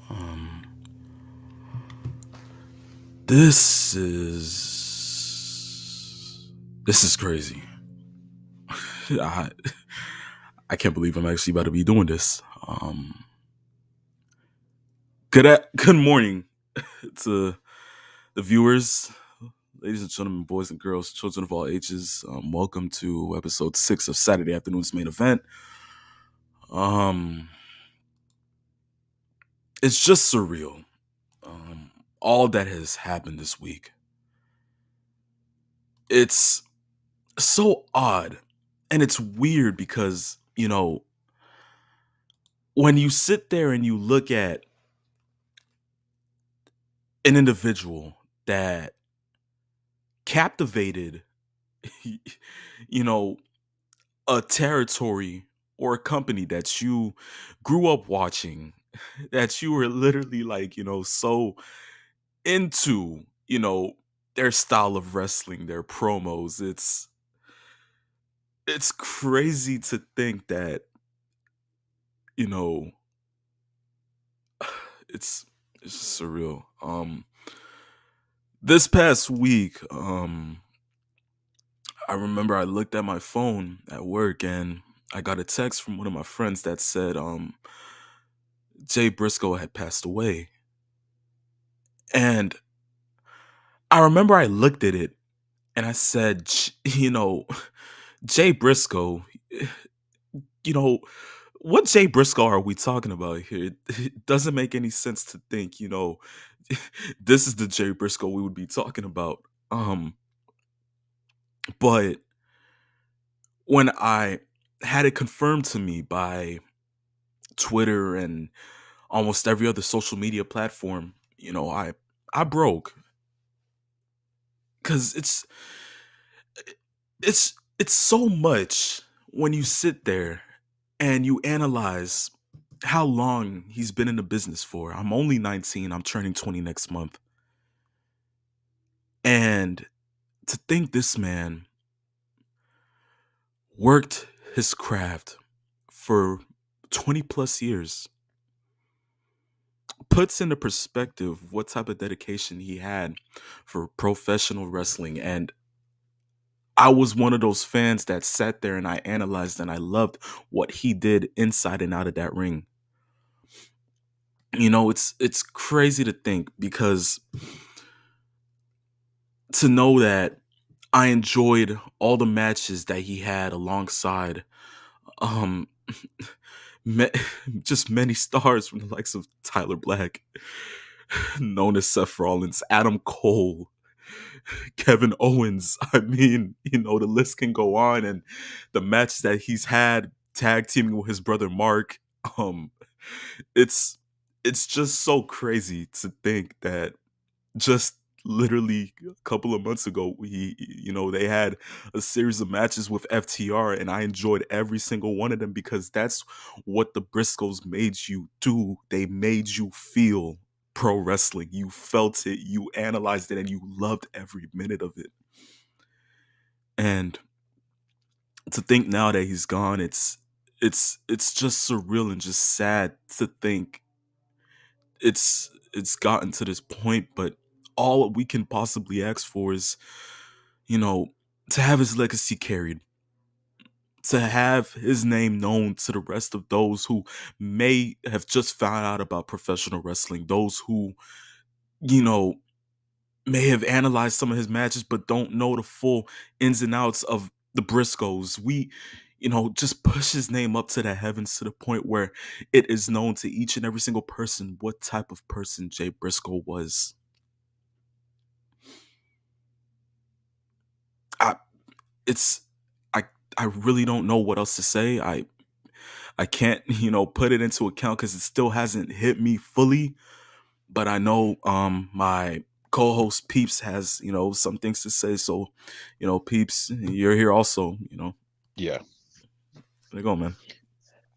um, this is crazy. I I can't believe I'm actually about to be doing this. Good morning to the viewers, ladies and gentlemen, boys and girls, children of all ages. Welcome to episode 6 of Saturday Afternoon's Main Event. Um, it's just surreal. All that has happened this week. It's so odd, and it's weird because when you sit there and you look at an individual that captivated, you know, a territory or a company that you grew up watching, that you were literally like, so into, their style of wrestling, their promos. It's crazy to think that, you know, it's it's just surreal. This past week, I remember I looked at my phone at work and I got a text from one of my friends that said Jay Briscoe had passed away. And I remember I looked at it and I said, Jay Briscoe, you know, what Jay Briscoe are we talking about here? It doesn't make any sense to think, this is the Jay Briscoe we would be talking about. But when I had it confirmed to me by Twitter and almost every other social media platform, I broke because it's so much when you sit there and you analyze how long he's been in the business for. I'm only 19. I'm turning 20 next month. And to think this man worked his craft for 20 plus years puts into perspective what type of dedication he had for professional wrestling. And I was one of those fans that sat there and I analyzed and I loved what he did inside and out of that ring. It's crazy to think because to know that I enjoyed all the matches that he had alongside um ma- just many stars from the likes of Tyler Black, known as Seth Rollins, Adam Cole, Kevin Owens. I mean, the list can go on, and the match that he's had tag teaming with his brother Mark. Um, it's it's just so crazy to think that just literally a couple of months ago, they had a series of matches with FTR, and I enjoyed every single one of them because that's what the Briscoes made you do. They made you feel pro wrestling. You felt it, you analyzed it, and you loved every minute of it. And to think now that he's gone, it's just surreal and just sad to think it's gotten to this point. But all we can possibly ask for is, you know, to have his legacy carried, to have his name known to the rest of those who may have just found out about professional wrestling, those who, you know, may have analyzed some of his matches but don't know the full ins and outs of the Briscoes. We, just push his name up to the heavens to the point where it is known to each and every single person what type of person Jay Briscoe was. I it's I I really don't know what else to say. I can't, put it into account because it still hasn't hit me fully. But I know my co-host Peeps has, some things to say. So, Peeps, you're here also, Yeah. There you go, man.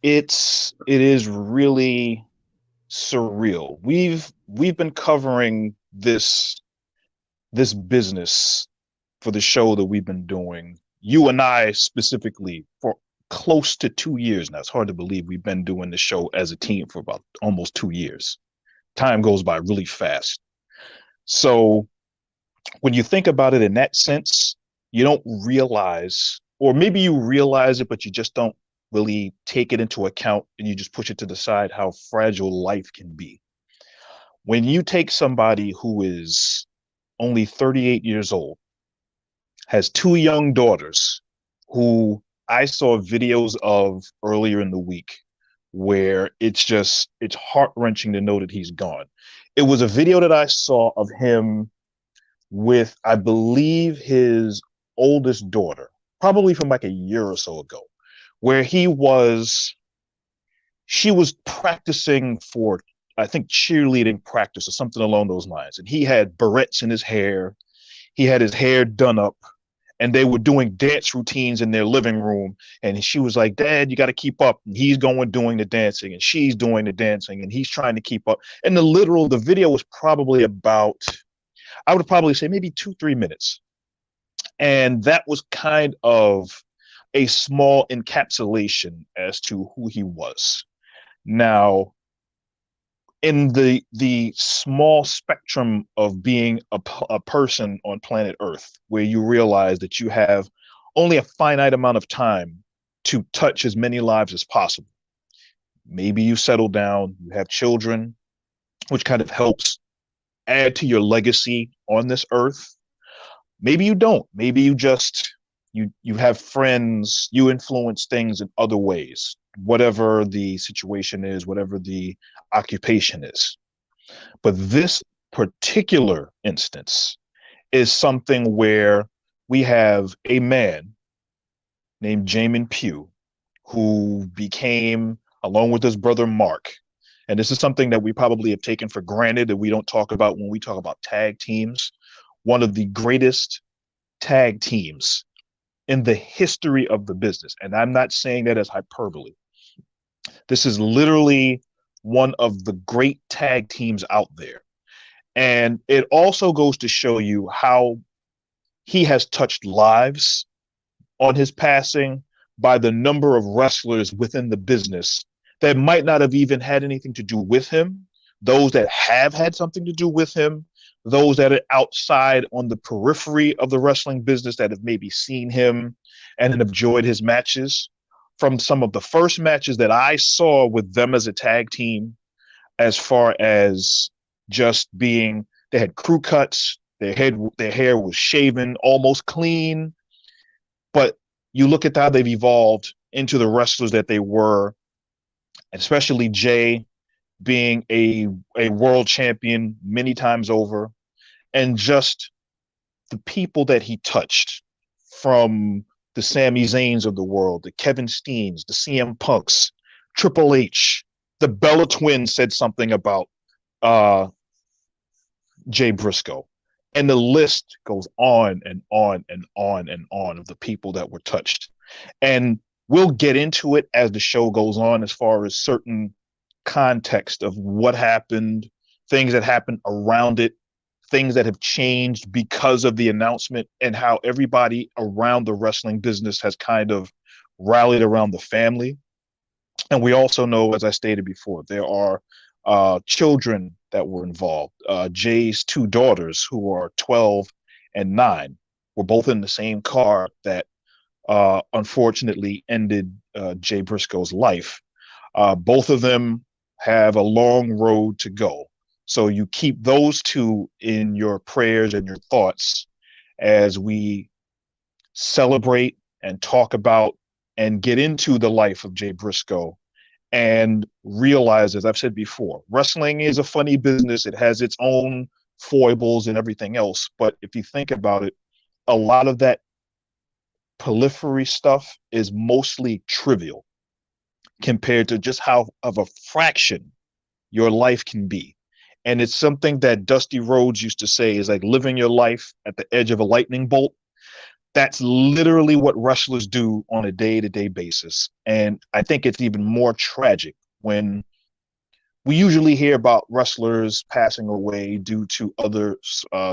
It is really surreal. We've been covering this business for the show that we've been doing. You and I specifically for close to 2 years now. It's hard to believe we've been doing the show as a team for about almost 2 years. Time goes by really fast. So when you think about it in that sense, you don't realize, or maybe you realize it, but you just don't really take it into account and you just push it to the side how fragile life can be. When you take somebody who is only 38 years old, has two young daughters who I saw videos of earlier in the week where it's heart-wrenching to know that he's gone. It was a video that I saw of him with, I believe, his oldest daughter, probably from like a year or so ago, where she was practicing for, I think, cheerleading practice or something along those lines. And he had barrettes in his hair. He had his hair done up, and they were doing dance routines in their living room. And she was like, Dad, you got to keep up. And he's going doing the dancing, and she's doing the dancing, and he's trying to keep up. And the video was probably about, I would probably say maybe 2, 3 minutes. And that was kind of a small encapsulation as to who he was. Now, in the small spectrum of being a person on planet Earth, where you realize that you have only a finite amount of time to touch as many lives as possible. Maybe you settle down, you have children, which kind of helps add to your legacy on this earth. Maybe you don't. Maybe you have friends, you influence things in other ways, whatever the situation is, whatever the occupation is. But this particular instance is something where we have a man named Jamin Pugh who became, along with his brother Mark, and this is something that we probably have taken for granted that we don't talk about when we talk about tag teams, one of the greatest tag teams in the history of the business. And I'm not saying that as hyperbole. This is literally one of the great tag teams out there. And it also goes to show you how he has touched lives on his passing by the number of wrestlers within the business that might not have even had anything to do with him, those that have had something to do with him, those that are outside on the periphery of the wrestling business that have maybe seen him and enjoyed his matches. From some of the first matches that I saw with them as a tag team, as far as just being, they had crew cuts, their hair was shaven almost clean, but you look at how they've evolved into the wrestlers that they were, especially Jay being a world champion many times over, and just the people that he touched, from the Sami Zayns of the world, the Kevin Steens, the CM Punks, Triple H, the Bella Twins said something about uh, Jay Briscoe. And the list goes on and on and on and on of the people that were touched. And we'll get into it as the show goes on, as far as certain context of what happened, things that happened around it, things that have changed because of the announcement, and how everybody around the wrestling business has kind of rallied around the family. And we also know, as I stated before, there are children that were involved. Jay's two daughters, who are 12 and 9, were both in the same car that unfortunately ended Jay Briscoe's life. Both of them have a long road to go. So you keep those two in your prayers and your thoughts as we celebrate and talk about and get into the life of Jay Briscoe, and realize, as I've said before, wrestling is a funny business. It has its own foibles and everything else. But if you think about it, a lot of that periphery stuff is mostly trivial compared to just how of a fraction your life can be. And it's something that Dusty Rhodes used to say is like living your life at the edge of a lightning bolt. That's literally what wrestlers do on a day-to-day basis. And I think it's even more tragic when we usually hear about wrestlers passing away due to other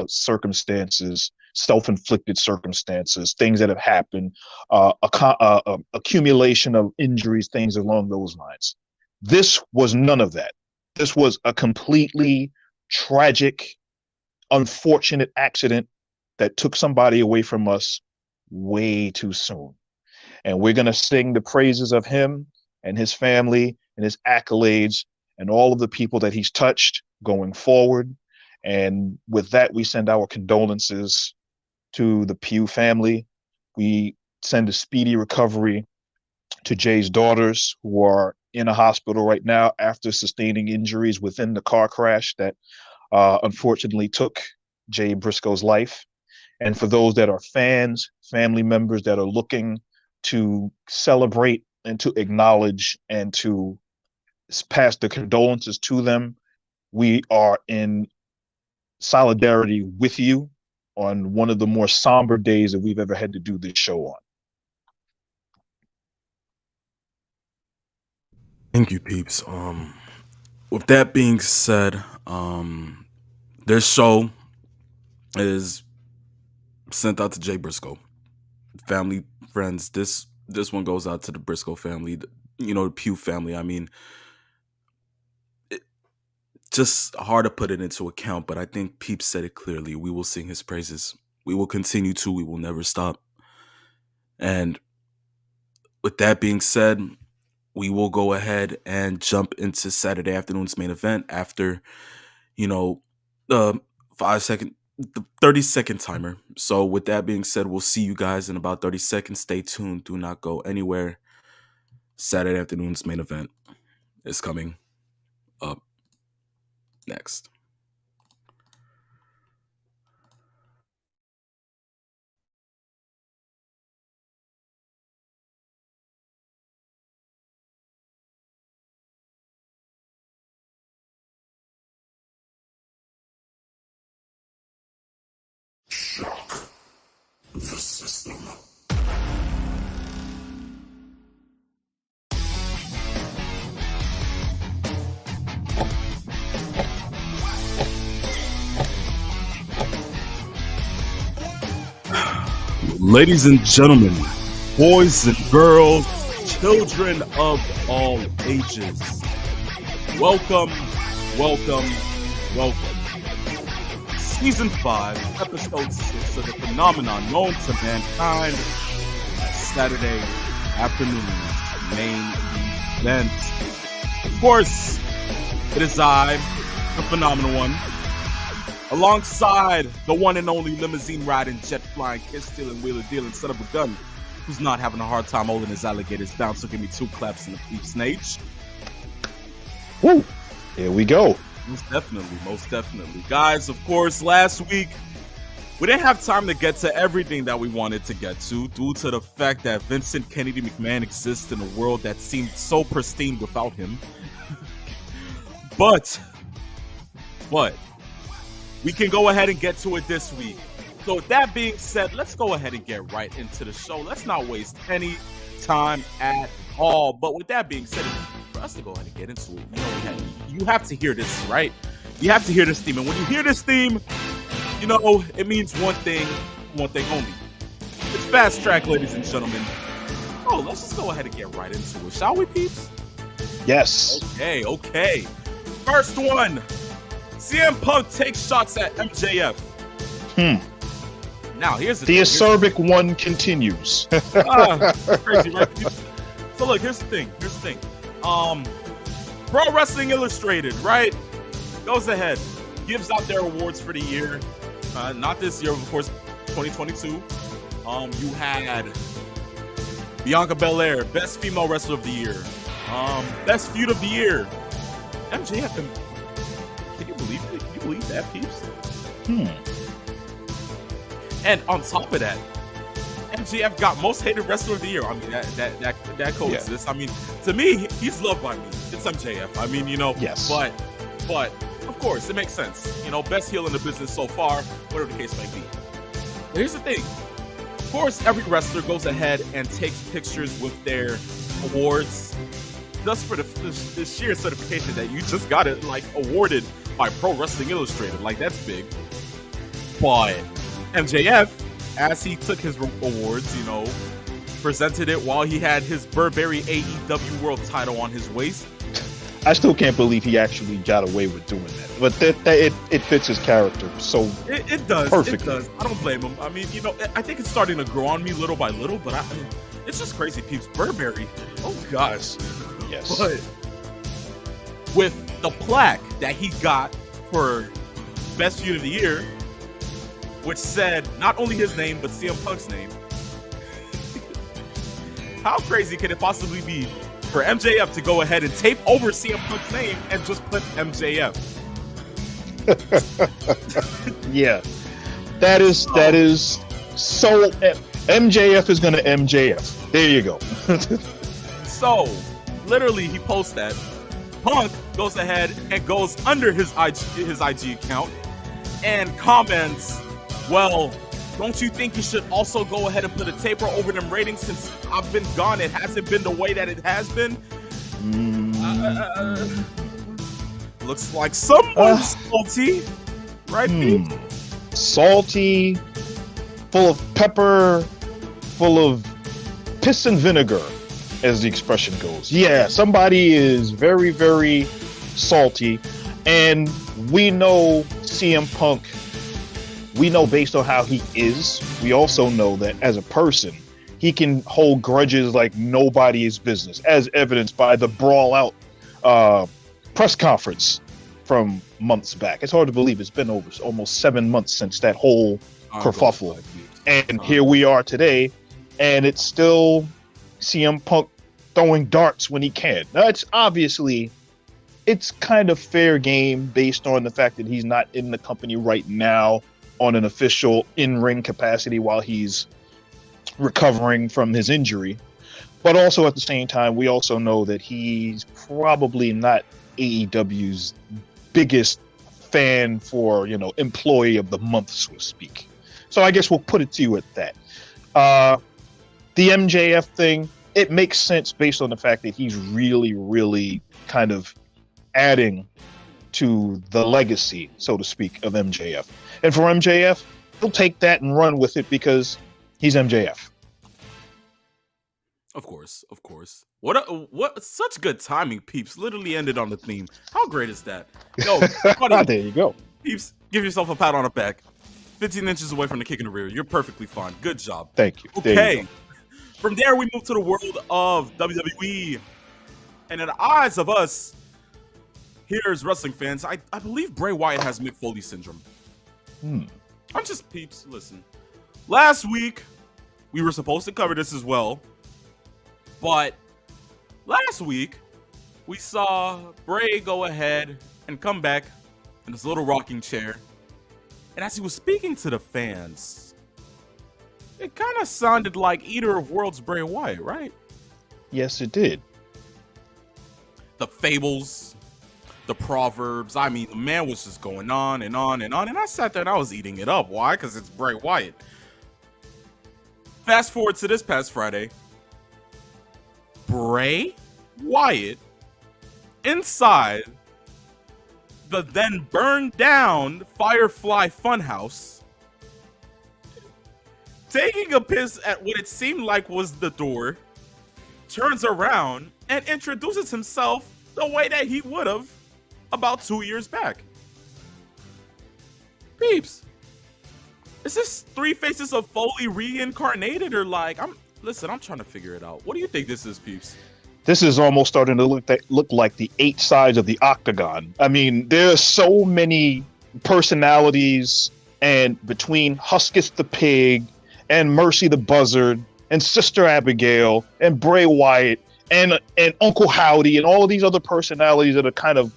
circumstances, self-inflicted circumstances, things that have happened, accumulation of injuries, things along those lines. This was none of that. This was a completely tragic, unfortunate accident that took somebody away from us way too soon. And we're going to sing the praises of him and his family and his accolades and all of the people that he's touched going forward. And with that, we send our condolences to the Pugh family. We send a speedy recovery to Jay's daughters, who are in a hospital right now after sustaining injuries within the car crash that unfortunately took Jay Briscoe's life. And for those that are fans, family members that are looking to celebrate and to acknowledge and to pass the condolences to them, we are in solidarity with you on one of the more somber days that we've ever had to do this show on. Thank you, peeps. With that being said, this show is sent out to Jay Briscoe, family, friends. This one goes out to the Briscoe family, the Pugh family. I mean, just hard to put it into account, but I think Peeps said it clearly. We will sing his praises. We will continue to. We will never stop. And with that being said, we will go ahead and jump into Saturday afternoon's main event after, the 5 second, the 30-second timer. So with that being said, we'll see you guys in about 30 seconds. Stay tuned. Do not go anywhere. Saturday afternoon's main event is coming up next. Shock the system. Ladies and gentlemen, boys and girls, children of all ages, welcome, welcome, welcome. Season 5, Episode 6 of the phenomenon known to mankind, Saturday afternoon main event. Of course, it is I, the phenomenal one, alongside the one and only limousine riding, jet flying, kiss stealing, wheeler dealing, son of a gun, who's not having a hard time holding his alligators down. So give me 2 claps in the peeps snage. Woo! Here we go. Most definitely. Guys, of course, last week, we didn't have time to get to everything that we wanted to get to due to the fact that Vincent Kennedy McMahon exists in a world that seemed so pristine without him. But, we can go ahead and get to it this week. So with that being said, let's go ahead and get right into the show. Let's not waste any time at all. But with that being said, for us to go ahead and get into it, you have to hear this, right? You have to hear this theme. And when you hear this theme, it means one thing only. It's Fast Track, ladies and gentlemen. Oh, let's just go ahead and get right into it, shall we, peeps? Yes. Okay. First one. CM Punk takes shots at MJF. Now, here's the acerbic one continues. Crazy, right? So look, here's the thing. Pro Wrestling Illustrated, right? Goes ahead, gives out their awards for the year. Not this year, of course, 2022. You had Bianca Belair, Best Female Wrestler of the Year. Best Feud of the Year. MJF. Can you believe that, peeps? And on top of that, MJF got Most Hated Wrestler of the Year. I mean, that coexists. Yeah. I mean, to me, he's loved by me. It's MJF. I mean, yes. But of course, it makes sense. Best heel in the business so far, whatever the case may be. But here's the thing. Of course, every wrestler goes ahead and takes pictures with their awards. just for the sheer certification that you just got it like awarded by Pro Wrestling Illustrated. Like, that's big. But MJF, as he took his awards, you know, presented it while he had his Burberry AEW World title on his waist. I still can't believe he actually got away with doing that. But it fits his character so it does. Perfectly. It does. I don't blame him. I mean, you know, I think it's starting to grow on me little by little, but it's just crazy, peeps. Burberry. Oh, gosh. Yes. But with the plaque that he got for Best Feud of the Year, which said not only his name, but CM Punk's name. How crazy could it possibly be for MJF to go ahead and tape over CM Punk's name and just put MJF? Yeah. That is so MJF is gonna MJF. There you go. So, literally, he posts that. Punk goes ahead and goes under his IG account and comments, "Well, don't you think you should also go ahead and put a taper over them ratings since I've been gone? It hasn't been the way that it has been." Looks like someone's salty, right? Salty, full of pepper, full of piss and vinegar, as the expression goes. Yeah, somebody is very, very salty, and we know CM Punk. We know based on how he is, we also know that as a person, he can hold grudges like nobody's business, as evidenced by the Brawl Out press conference from months back. It's hard to believe it's been over almost 7 months since that whole kerfuffle. And here we are today, and it's still CM Punk throwing darts when he can. Now, it's kind of fair game based on the fact that he's not in the company right now on an official in-ring capacity while he's recovering from his injury. But also at the same time, we also know that he's probably not AEW's biggest fan for, you know, employee of the month, so to speak. So I guess we'll put it to you at that. The MJF thing, it makes sense based on the fact that he's really, really kind of adding to the legacy, so to speak, of MJF. And for MJF, he'll take that and run with it because he's MJF. Of course. What such good timing, peeps. Literally ended on the theme. How great is that? Yo, buddy, there you go. Peeps, give yourself a pat on the back. 15 inches away from the kick in the rear. You're perfectly fine. Good job. Thank you. Okay. From there, we move to the world of WWE. And in the eyes of us, here's wrestling fans, I believe Bray Wyatt has Mick Foley syndrome. I'm just, peeps, listen. Last week, we were supposed to cover this as well. But last week, we saw Bray go ahead and come back in his little rocking chair. And as he was speaking to the fans, it kind of sounded like Eater of Worlds Bray Wyatt, right? Yes, it did. The fables, the proverbs. I mean, the man was just going on and on and on. And I sat there and I was eating it up. Why? Because it's Bray Wyatt. Fast forward to this past Friday. Bray Wyatt inside the then burned down Firefly Funhouse, taking a piss at what it seemed like was the door, turns around and introduces himself the way that he would have about 2 years back. Peeps, is this Three Faces of Foley reincarnated, or like, I'm trying to figure it out. What do you think this is, peeps? This is almost starting to look like the 8 sides of the octagon. I mean, there are so many personalities, and between Huskus the Pig and Mercy the Buzzard and Sister Abigail and Bray Wyatt and Uncle Howdy and all of these other personalities that are kind of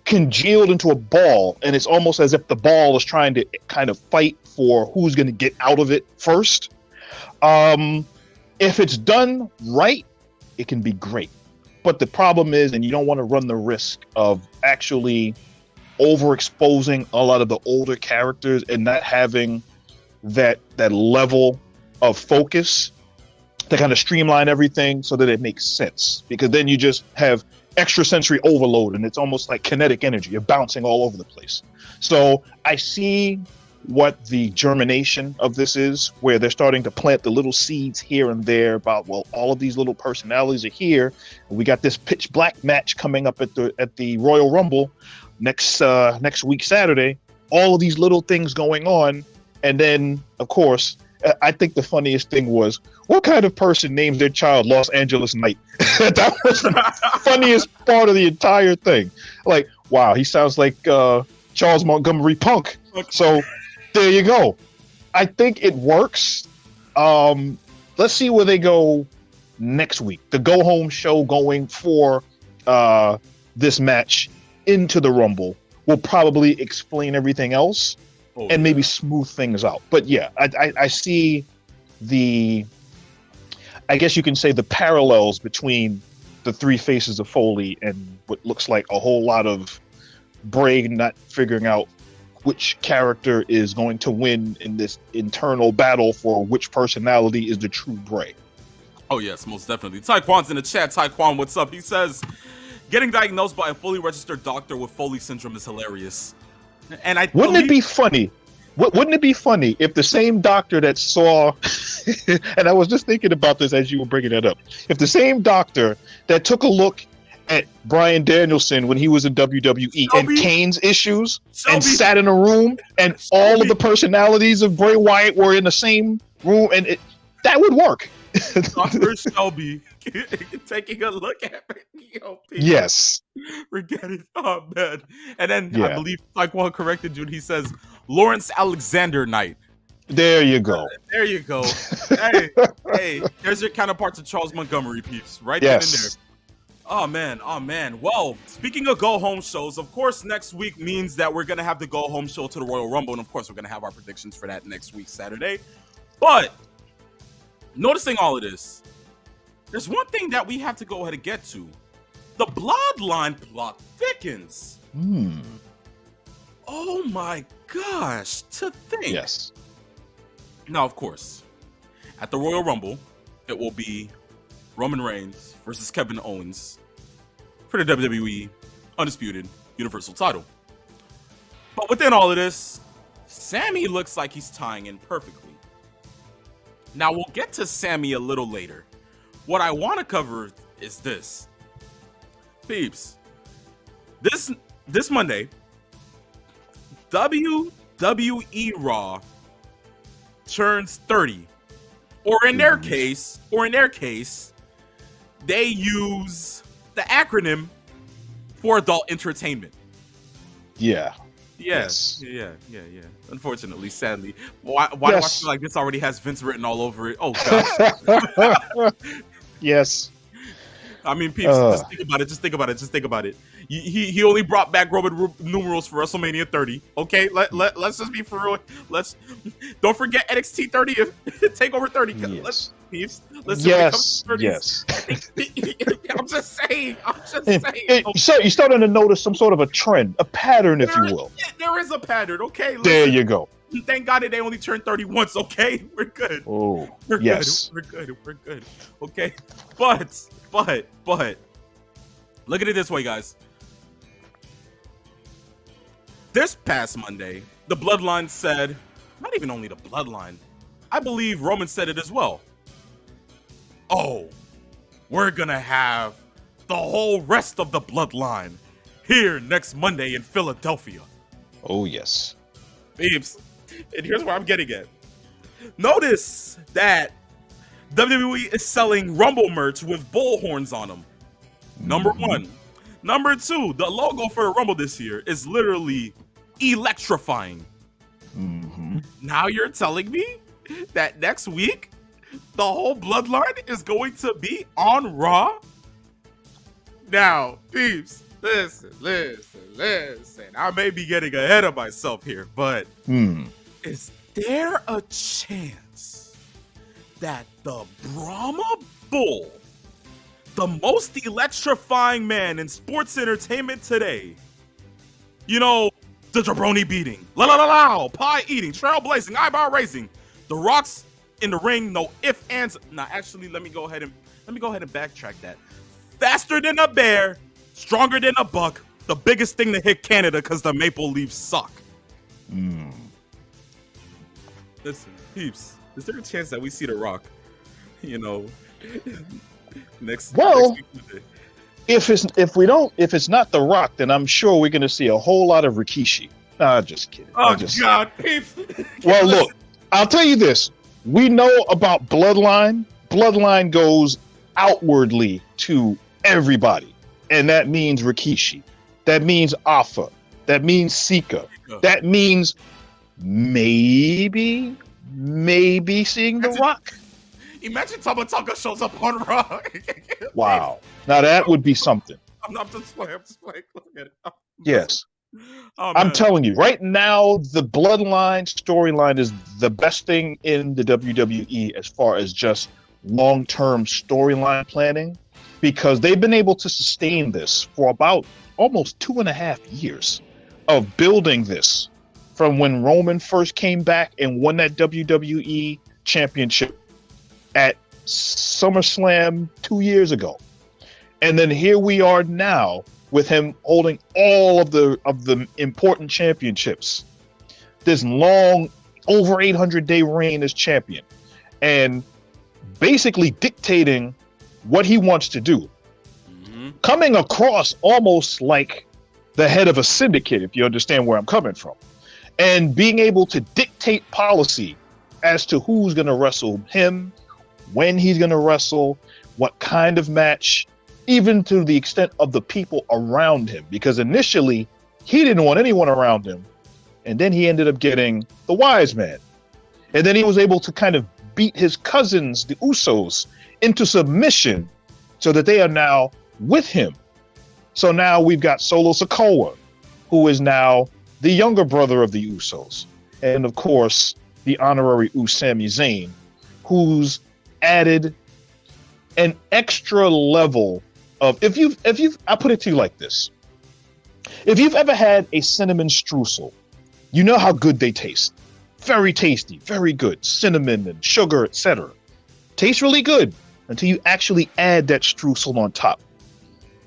congealed into a ball, and it's almost as if the ball is trying to kind of fight for who's going to get out of it first. If it's done right, it can be great. But the problem is, and you don't want to run the risk of actually overexposing a lot of the older characters and not having that level of focus to kind of streamline everything so that it makes sense. Because then you just have extrasensory overload, and it's almost like kinetic energy. You're bouncing all over the place. So I see what the germination of this is, where they're starting to plant the little seeds here and there about, well, all of these little personalities are here. We got this pitch black match coming up at the Royal Rumble next week Saturday. All of these little things going on, and then of course, I think the funniest thing was, what kind of person names their child Los Angeles Knight? That was the funniest part of the entire thing. Like, wow, he sounds like Charles Montgomery Punk. So there you go. I think it works. Let's see where they go next week. The go home show going for this match into the Rumble will probably explain everything else and maybe smooth things out. But yeah, I see I guess you can say the parallels between the three faces of Foley and what looks like a whole lot of Bray not figuring out which character is going to win in this internal battle for which personality is the true Bray. Oh yes, most definitely. Taekwon's in the chat. Taekwon, what's up? He says, getting diagnosed by a fully registered doctor with Foley syndrome is hilarious. And wouldn't it be funny? Wouldn't it be funny if the same doctor that saw, and I was just thinking about this as you were bringing that up, if the same doctor that took a look at Bryan Danielson when he was in WWE and Kane's issues and sat in a room and all of the personalities of Bray Wyatt were in the same room, and that would work. Dr. Shelby taking a look at me. Yes. Forget it. Oh, man. And then I believe Taekwon corrected you. He says, Lawrence Alexander Knight. There you go. There you go. hey, there's your counterpart to Charles Montgomery, peeps. Right there and there. Oh, man. Oh, man. Well, speaking of go-home shows, of course, next week means that we're going to have the go-home show to the Royal Rumble. And, of course, we're going to have our predictions for that next week, Saturday. But noticing all of this, there's one thing that we have to go ahead and get to. The bloodline plot thickens. Oh my gosh, to think. Yes. Now, of course, at the Royal Rumble, it will be Roman Reigns versus Kevin Owens for the WWE Undisputed Universal title. But within all of this, Sami looks like he's tying in perfectly. Now, we'll get to Sami a little later. What I want to cover is this. Peeps, this Monday, WWE Raw turns 30. Or in their case, they use the acronym for adult entertainment. Yeah. Yes. Yeah. Unfortunately, sadly. Why do I feel like this already has Vince written all over it? Oh, gosh. Yes. I mean, peeps, just think about it. He only brought back Roman numerals for WrestleMania 30. Okay, let's just be for real. Don't forget NXT 30, Takeover 30. Yes. Yes. I'm just saying. So you're starting to notice some sort of a trend, a pattern, if you will. There is a pattern. Okay, there you go. Thank God that they only turned 30 once. Okay, we're good. Oh, we're yes. good. We're good. Okay, but look at it this way, guys. This past Monday, the Bloodline said, not even only the Bloodline, I believe Roman said it as well. Oh, we're gonna have the whole rest of the Bloodline here next Monday in Philadelphia. Oh, yes. Babes, and here's where I'm getting at. Notice that WWE is selling Rumble merch with bull horns on them. Number one. Number two, the logo for the Rumble this year is literally electrifying. Now you're telling me that next week, the whole Bloodline is going to be on Raw? Now, peeps, listen. I may be getting ahead of myself here, but is there a chance that the Brahma Bull, the most electrifying man in sports entertainment today, the jabroni beating, pie eating, trailblazing, eyebrow raising, The Rock's in the ring. No if ands. Nah, actually, let me go ahead and backtrack that. Faster than a bear, stronger than a buck. The biggest thing to hit Canada because the Maple Leafs suck. Listen, peeps, is there a chance that we see The Rock? You know, next. Well, next week? if it's not The Rock, then I'm sure we're going to see a whole lot of Rikishi. Nah, just kidding. Oh God, peeps. Well, look, I'll tell you this: we know about Bloodline. Bloodline goes outwardly to everybody, and that means Rikishi. That means Alpha. That means Sika. That means maybe seeing The Rock. Imagine Tama Tonga shows up on Raw. Wow. Now that would be something. I'm just playing. Look at it. Yes. Oh, I'm telling you, right now, the Bloodline storyline is the best thing in the WWE as far as just long-term storyline planning, because they've been able to sustain this for about almost 2.5 years of building this from when Roman first came back and won that WWE championship at SummerSlam 2 years ago. And then here we are now with him holding all of the important championships. This long, over 800-day reign as champion, and basically dictating what he wants to do. Coming across almost like the head of a syndicate, if you understand where I'm coming from. And being able to dictate policy as to who's going to wrestle him, when he's going to wrestle, what kind of match, even to the extent of the people around him. Because initially, he didn't want anyone around him. And then he ended up getting the wise man. And then he was able to kind of beat his cousins, the Usos, into submission so that they are now with him. So now we've got Solo Sikoa, who is now the younger brother of the Usos. And of course, the honorary Sami Zayn, who's added an extra level of, I put it to you like this. If you've ever had a cinnamon streusel, you know how good they taste. Very tasty, very good. Cinnamon and sugar, etc. Tastes really good until you actually add that streusel on top.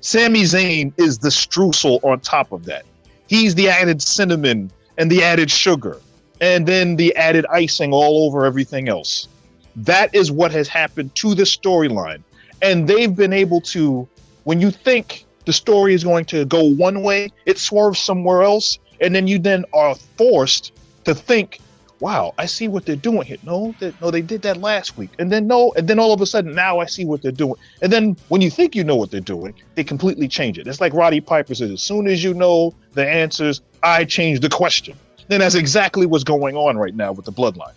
Sami Zayn is the streusel on top of that. He's the added cinnamon and the added sugar, and then the added icing all over everything else. That is what has happened to the storyline. And they've been able to, when you think the story is going to go one way, it swerves somewhere else. And then you then are forced to think, wow, I see what they're doing here. No, they did that last week. And then all of a sudden, now I see what they're doing. And then when you think you know what they're doing, they completely change it. It's like Roddy Piper says, as soon as you know the answers, I change the question. Then that's exactly what's going on right now with the Bloodline.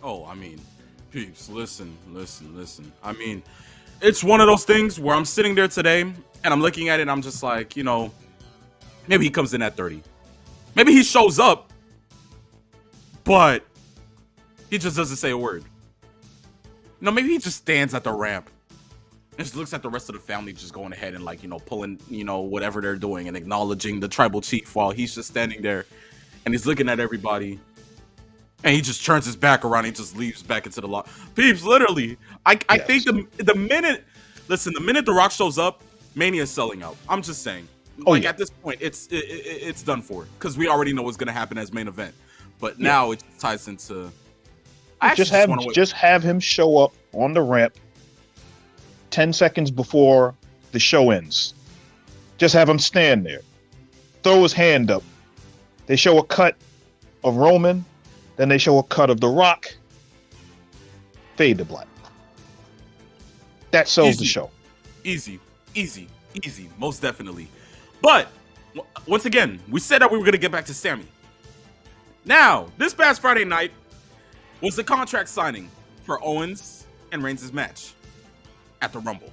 Oh, I mean, peeps, listen. I mean, it's one of those things where I'm sitting there today and I'm looking at it and I'm just like, maybe he comes in at 30. Maybe he shows up, but he just doesn't say a word. Maybe he just stands at the ramp and just looks at the rest of the family just going ahead and pulling, whatever they're doing and acknowledging the tribal chief while he's just standing there and he's looking at everybody. And he just turns his back around and he just leaves back into the lot. Peeps, literally, I think the minute The Rock shows up, Mania's selling out. I'm just saying. At this point, it's done for. Because we already know what's going to happen as main event. But now it ties into... Just have him show up on the ramp 10 seconds before the show ends. Just have him stand there. Throw his hand up. They show a cut of Roman. Then they show a cut of The Rock. Fade to black. That sells the show. Easy. Most definitely. But, once again, we said that we were going to get back to Sami. Now, this past Friday night was the contract signing for Owens and Reigns' match at the Rumble.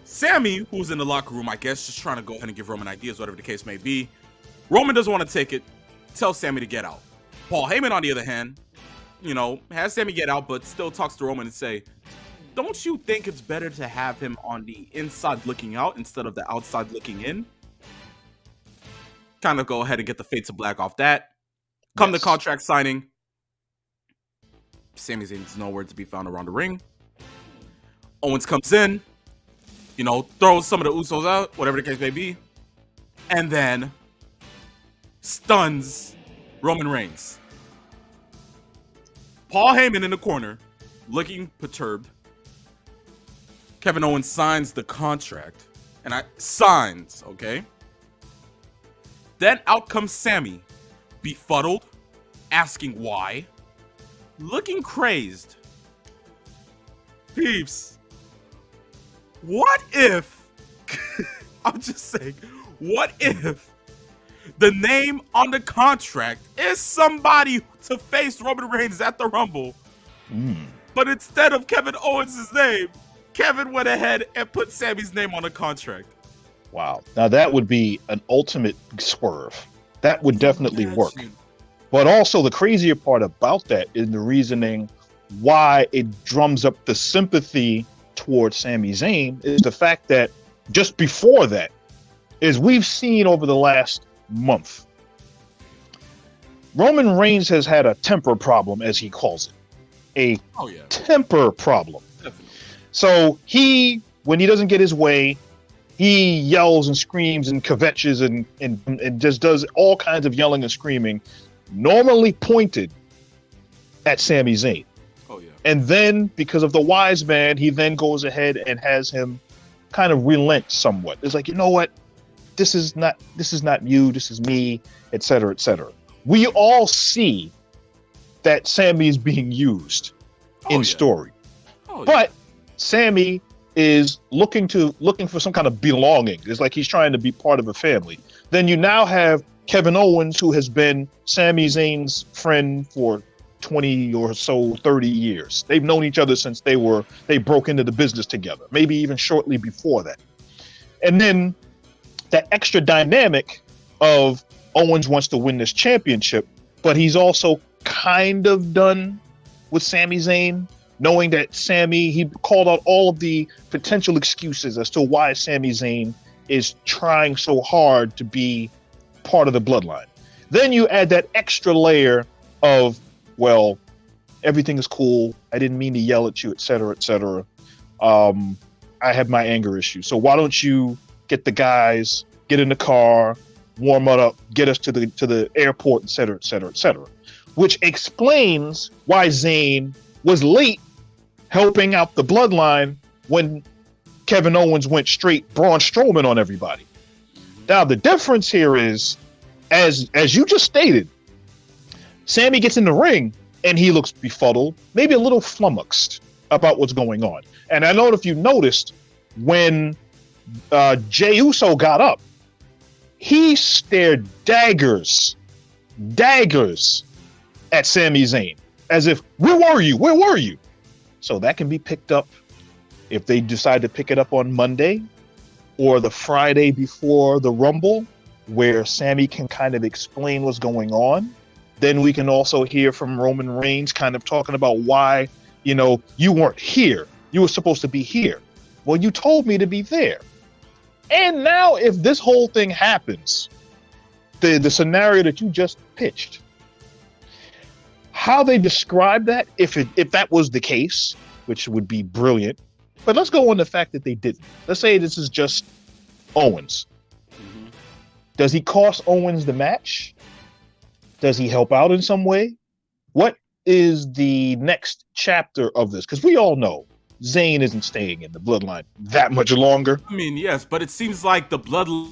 Sami, who was in the locker room, I guess, just trying to go ahead and give Roman ideas, whatever the case may be. Roman doesn't want to take it. Tells Sami to get out. Paul Heyman, on the other hand, has Sami get out, but still talks to Roman and say, don't you think it's better to have him on the inside looking out instead of the outside looking in? Kind of go ahead and get the fade to black off that. Come the contract signing. Sami Zayn's nowhere to be found around the ring. Owens comes in, throws some of the Usos out, whatever the case may be, and then stuns Roman Reigns. Paul Heyman in the corner, looking perturbed. Kevin Owens signs the contract, and signs, okay? Then out comes Sami, befuddled, asking why, looking crazed. Peeps, what if, I'm just saying, what if the name on the contract is somebody to face Roman Reigns at the Rumble, but instead of Kevin Owens' name, Kevin went ahead and put Sami's name on the contract? Wow. Now that would be an ultimate swerve. That would definitely work. But also the crazier part about that is the reasoning why it drums up the sympathy towards Sami Zayn is the fact that just before that, as we've seen over the last month, Roman Reigns has had a temper problem, as he calls it. Temper problem. Definitely. So when he doesn't get his way, he yells and screams and kvetches and just does all kinds of yelling and screaming, normally pointed at Sami Zayn. Oh yeah. And then, because of the wise man, he then goes ahead and has him kind of relent somewhat. It's like, you know what? This is not you, this is me, etc., etc. We all see that Sami is being used in story. But Sami is looking for some kind of belonging. It's like he's trying to be part of a family. Then you now have Kevin Owens, who has been Sami Zayn's friend for 20 or so, 30 years. They've known each other since they broke into the business together, maybe even shortly before that. And then that extra dynamic of Owens wants to win this championship, but he's also kind of done with Sami Zayn, knowing that he called out all of the potential excuses as to why Sami Zayn is trying so hard to be part of the bloodline. Then you add that extra layer of, well, everything is cool, I didn't mean to yell at you, etc., etc. I have my anger issue. So why don't you get the guys, get in the car, warm it up, get us to the airport, etc., etc., etc. Which explains why Zayn was late helping out the bloodline when Kevin Owens went straight Braun Strowman on everybody. Now the difference here is, as you just stated, Sami gets in the ring and he looks befuddled, maybe a little flummoxed about what's going on. And I don't know if you noticed, when Jey Uso got up, he stared daggers at Sami Zayn, as if, where were you? So that can be picked up if they decide to pick it up on Monday or the Friday before the Rumble, where Sami can kind of explain what's going on. Then we can also hear from Roman Reigns kind of talking about why, you weren't here. You were supposed to be here. Well, you told me to be there. And now if this whole thing happens, the scenario that you just pitched, how they describe that, if that was the case, which would be brilliant, but let's go on the fact that they didn't. Let's say this is just Owens. Mm-hmm. Does he cost Owens the match? Does he help out in some way? What is the next chapter of this? Because we all know Zayn isn't staying in the bloodline that much longer. I mean, yes, but it seems like the bloodline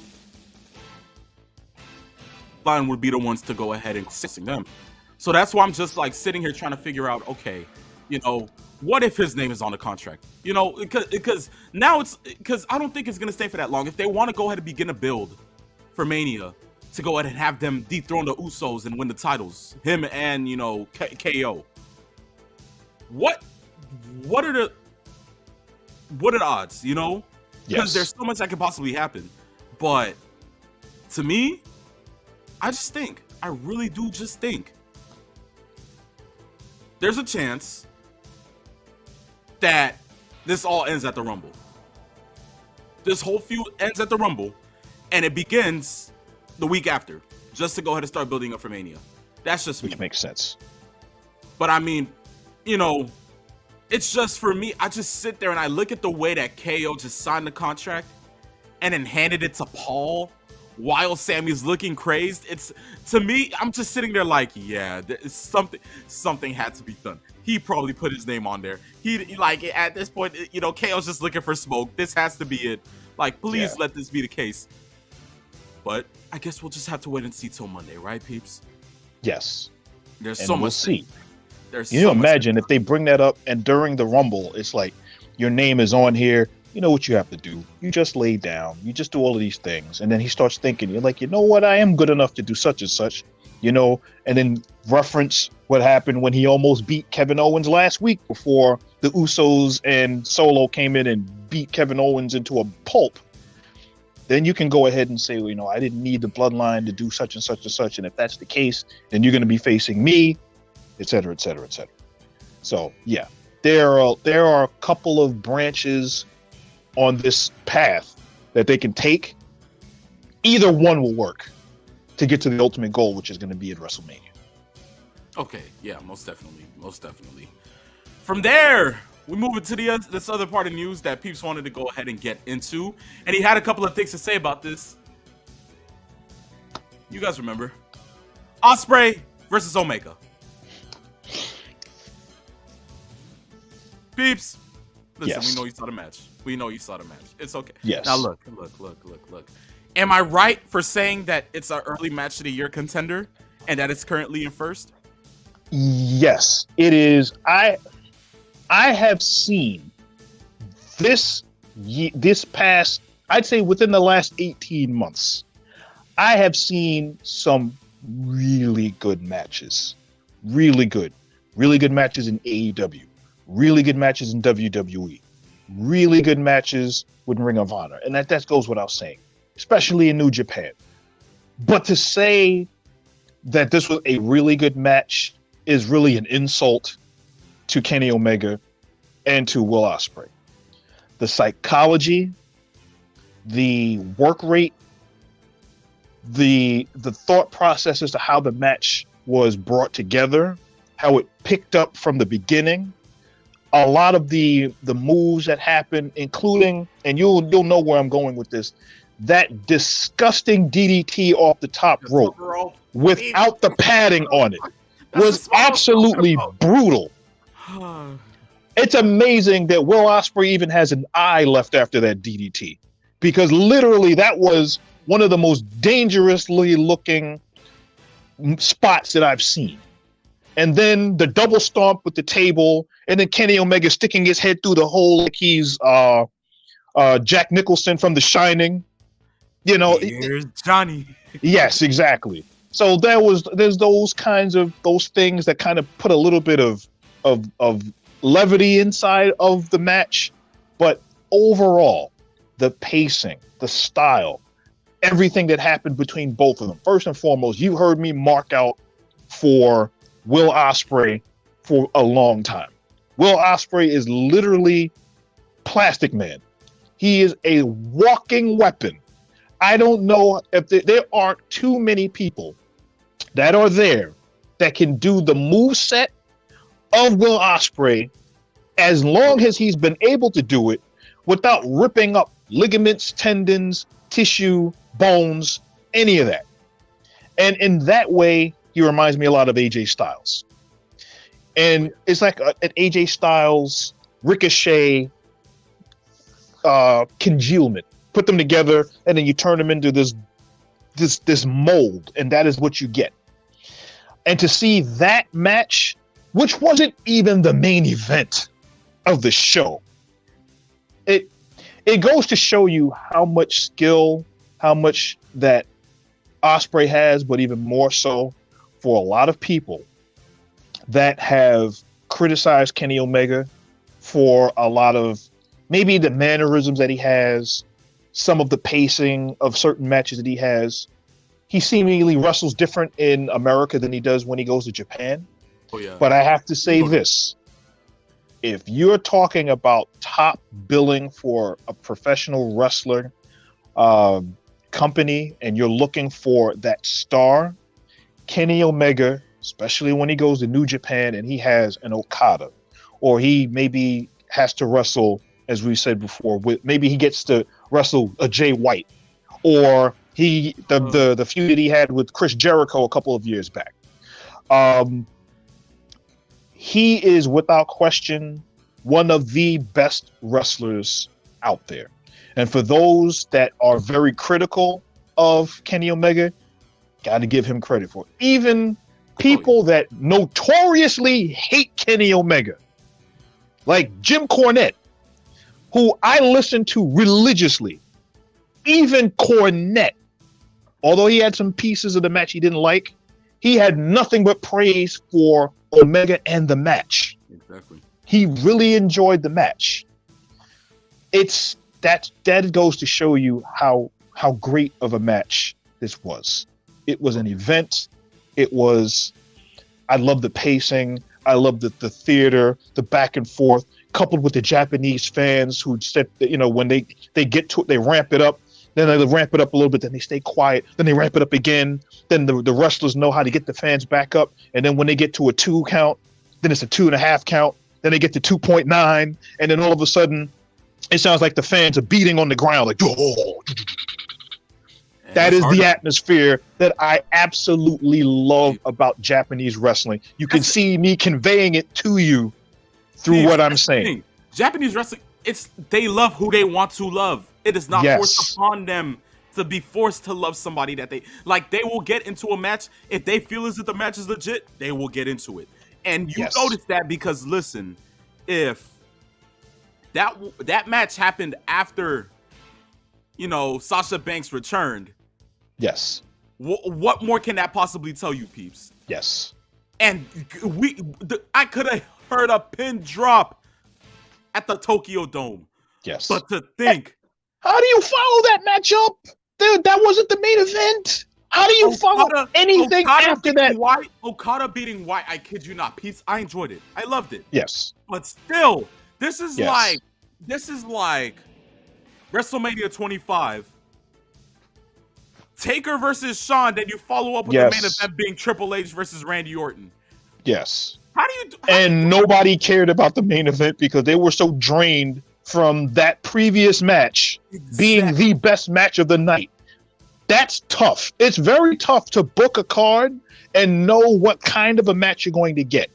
would be the ones to go ahead and assisting them. So that's why I'm just like sitting here trying to figure out, okay, what if his name is on the contract? Because now because I don't think it's gonna stay for that long. If they want to go ahead and begin a build for Mania to go ahead and have them dethrone the Usos and win the titles, him and KO. What are the odds? Because Yes. there's so much that could possibly happen. But to me, I really do just think there's a chance that this all ends at the Rumble. This whole feud ends at the Rumble, and it begins the week after, just to go ahead and start building up for Mania. That's just me. Which makes sense. But I mean, you know, it's just for me. I just sit there and I look at the way that KO just signed the contract and then handed it to Paul while Sammy's looking crazed. It's to me, I'm just sitting there like, yeah, something had to be done. He probably put his name on there. He like at this point, KO's just looking for smoke. This has to be it. Like, Yeah. please let this be the case. But I guess we'll just have to wait and see till Monday, right, peeps? Yes. There's And so we'll much. see. There's You so know, much. imagine if they bring that up and during the Rumble, it's like your name is on here. You know what you have to do. You just lay down. You just do all of these things. And then he starts thinking, you're like, you know what? I am good enough to do such and such, and then reference what happened when he almost beat Kevin Owens last week before the Usos and Solo came in and beat Kevin Owens into a pulp. Then you can go ahead and say, I didn't need the bloodline to do such and such and such. And if that's the case, then you're going to be facing me, et cetera, et cetera, et cetera. So, yeah, there are a couple of branches on this path that they can take. Either one will work to get to the ultimate goal, which is going to be at WrestleMania. Okay, yeah, most definitely. From there, we move into this other part of news that peeps wanted to go ahead and get into, and he had a couple of things to say about this. You guys remember Ospreay versus Omega. Peeps, listen, Yes. We know you saw the match. It's okay. Yes. Now look. Am I right for saying that it's an early match of the year contender and that it's currently in first? Yes, it is. I have seen this past, I'd say within the last 18 months, I have seen some really good matches. Really good matches in AEW, really good matches in WWE, really good matches with Ring of Honor. And that goes without saying, especially in New Japan. But to say that this was a really good match is really an insult to Kenny Omega and to Will Ospreay. The psychology, the work rate, the thought process as to how the match was brought together, how it picked up from the beginning, a lot of the moves that happened, including, and you'll know where I'm going with this, that disgusting DDT off the top rope without the padding on it was absolutely brutal. It's amazing that Will Ospreay even has an eye left after that DDT, because literally that was one of the most dangerously looking spots that I've seen. And then the double stomp with the table, and then Kenny Omega sticking his head through the hole like he's Jack Nicholson from The Shining. Here's Johnny. Yes, exactly. So there's those things that kind of put a little bit of levity inside of the match, but overall, the pacing, the style, everything that happened between both of them. First and foremost, you heard me mark out for Will Ospreay for a long time. Will Ospreay is literally Plastic Man. He is a walking weapon. I don't know if there aren't too many people that are there that can do the move set of Will Ospreay as long as he's been able to do it without ripping up ligaments, tendons, tissue, bones, any of that. And in that way, he reminds me a lot of AJ Styles. And it's like an AJ Styles, Ricochet congealment. Put them together, and then you turn them into this mold, and that is what you get. And to see that match, which wasn't even the main event of the show, it goes to show you how much skill, how much that Ospreay has, but even more so for a lot of people that have criticized Kenny Omega for a lot of maybe the mannerisms that he has, some of the pacing of certain matches that he has. He seemingly wrestles different in America than he does when he goes to Japan. Oh, yeah. But I have to say this. If you're talking about top billing for a professional wrestler company and you're looking for that star, Kenny Omega especially when he goes to New Japan and he has an Okada, or he maybe has to wrestle, as we said before, with maybe he gets to wrestle a Jay White, or the feud that he had with Chris Jericho a couple of years back. He is without question one of the best wrestlers out there. And for those that are very critical of Kenny Omega, got to give him credit for it. Even people that notoriously hate Kenny Omega, like Jim Cornette, who I listen to religiously. Even Cornette, although he had some pieces of the match he didn't like, he had nothing but praise for Omega and the match. Exactly. He really enjoyed the match. That goes to show you how great of a match this was. It was an event. I love the pacing. I love the theater, the back and forth, coupled with the Japanese fans who said that, when they get to it, they ramp it up. Then they ramp it up a little bit. Then they stay quiet. Then they ramp it up again. Then the wrestlers know how to get the fans back up. And then when they get to a 2 count, then it's a 2.5 count. Then they get to 2.9. And then all of a sudden, it sounds like the fans are beating on the ground. Like, oh. That is the atmosphere that I absolutely love about Japanese wrestling. You can see me conveying it to you through what I'm saying. Japanese wrestling, they love who they want to love. It is not forced upon them to be forced to love somebody that they like. They will get into a match if they feel as if the match is legit. They will get into it, and you notice that because listen, if that match happened after, Sasha Banks returned. Yes. What more can that possibly tell you, peeps? Yes. And I could have heard a pin drop at the Tokyo Dome. Yes. But to think, how do you follow that matchup? Dude, that wasn't the main event. How do you follow anything after that? Okada beating White, I kid you not, peeps. I enjoyed it. I loved it. Yes. But still, this is like WrestleMania 25. Taker versus Shawn, then you follow up with the main event being Triple H versus Randy Orton. Yes. Nobody cared about the main event because they were so drained from that previous match being the best match of the night. That's tough. It's very tough to book a card and know what kind of a match you're going to get.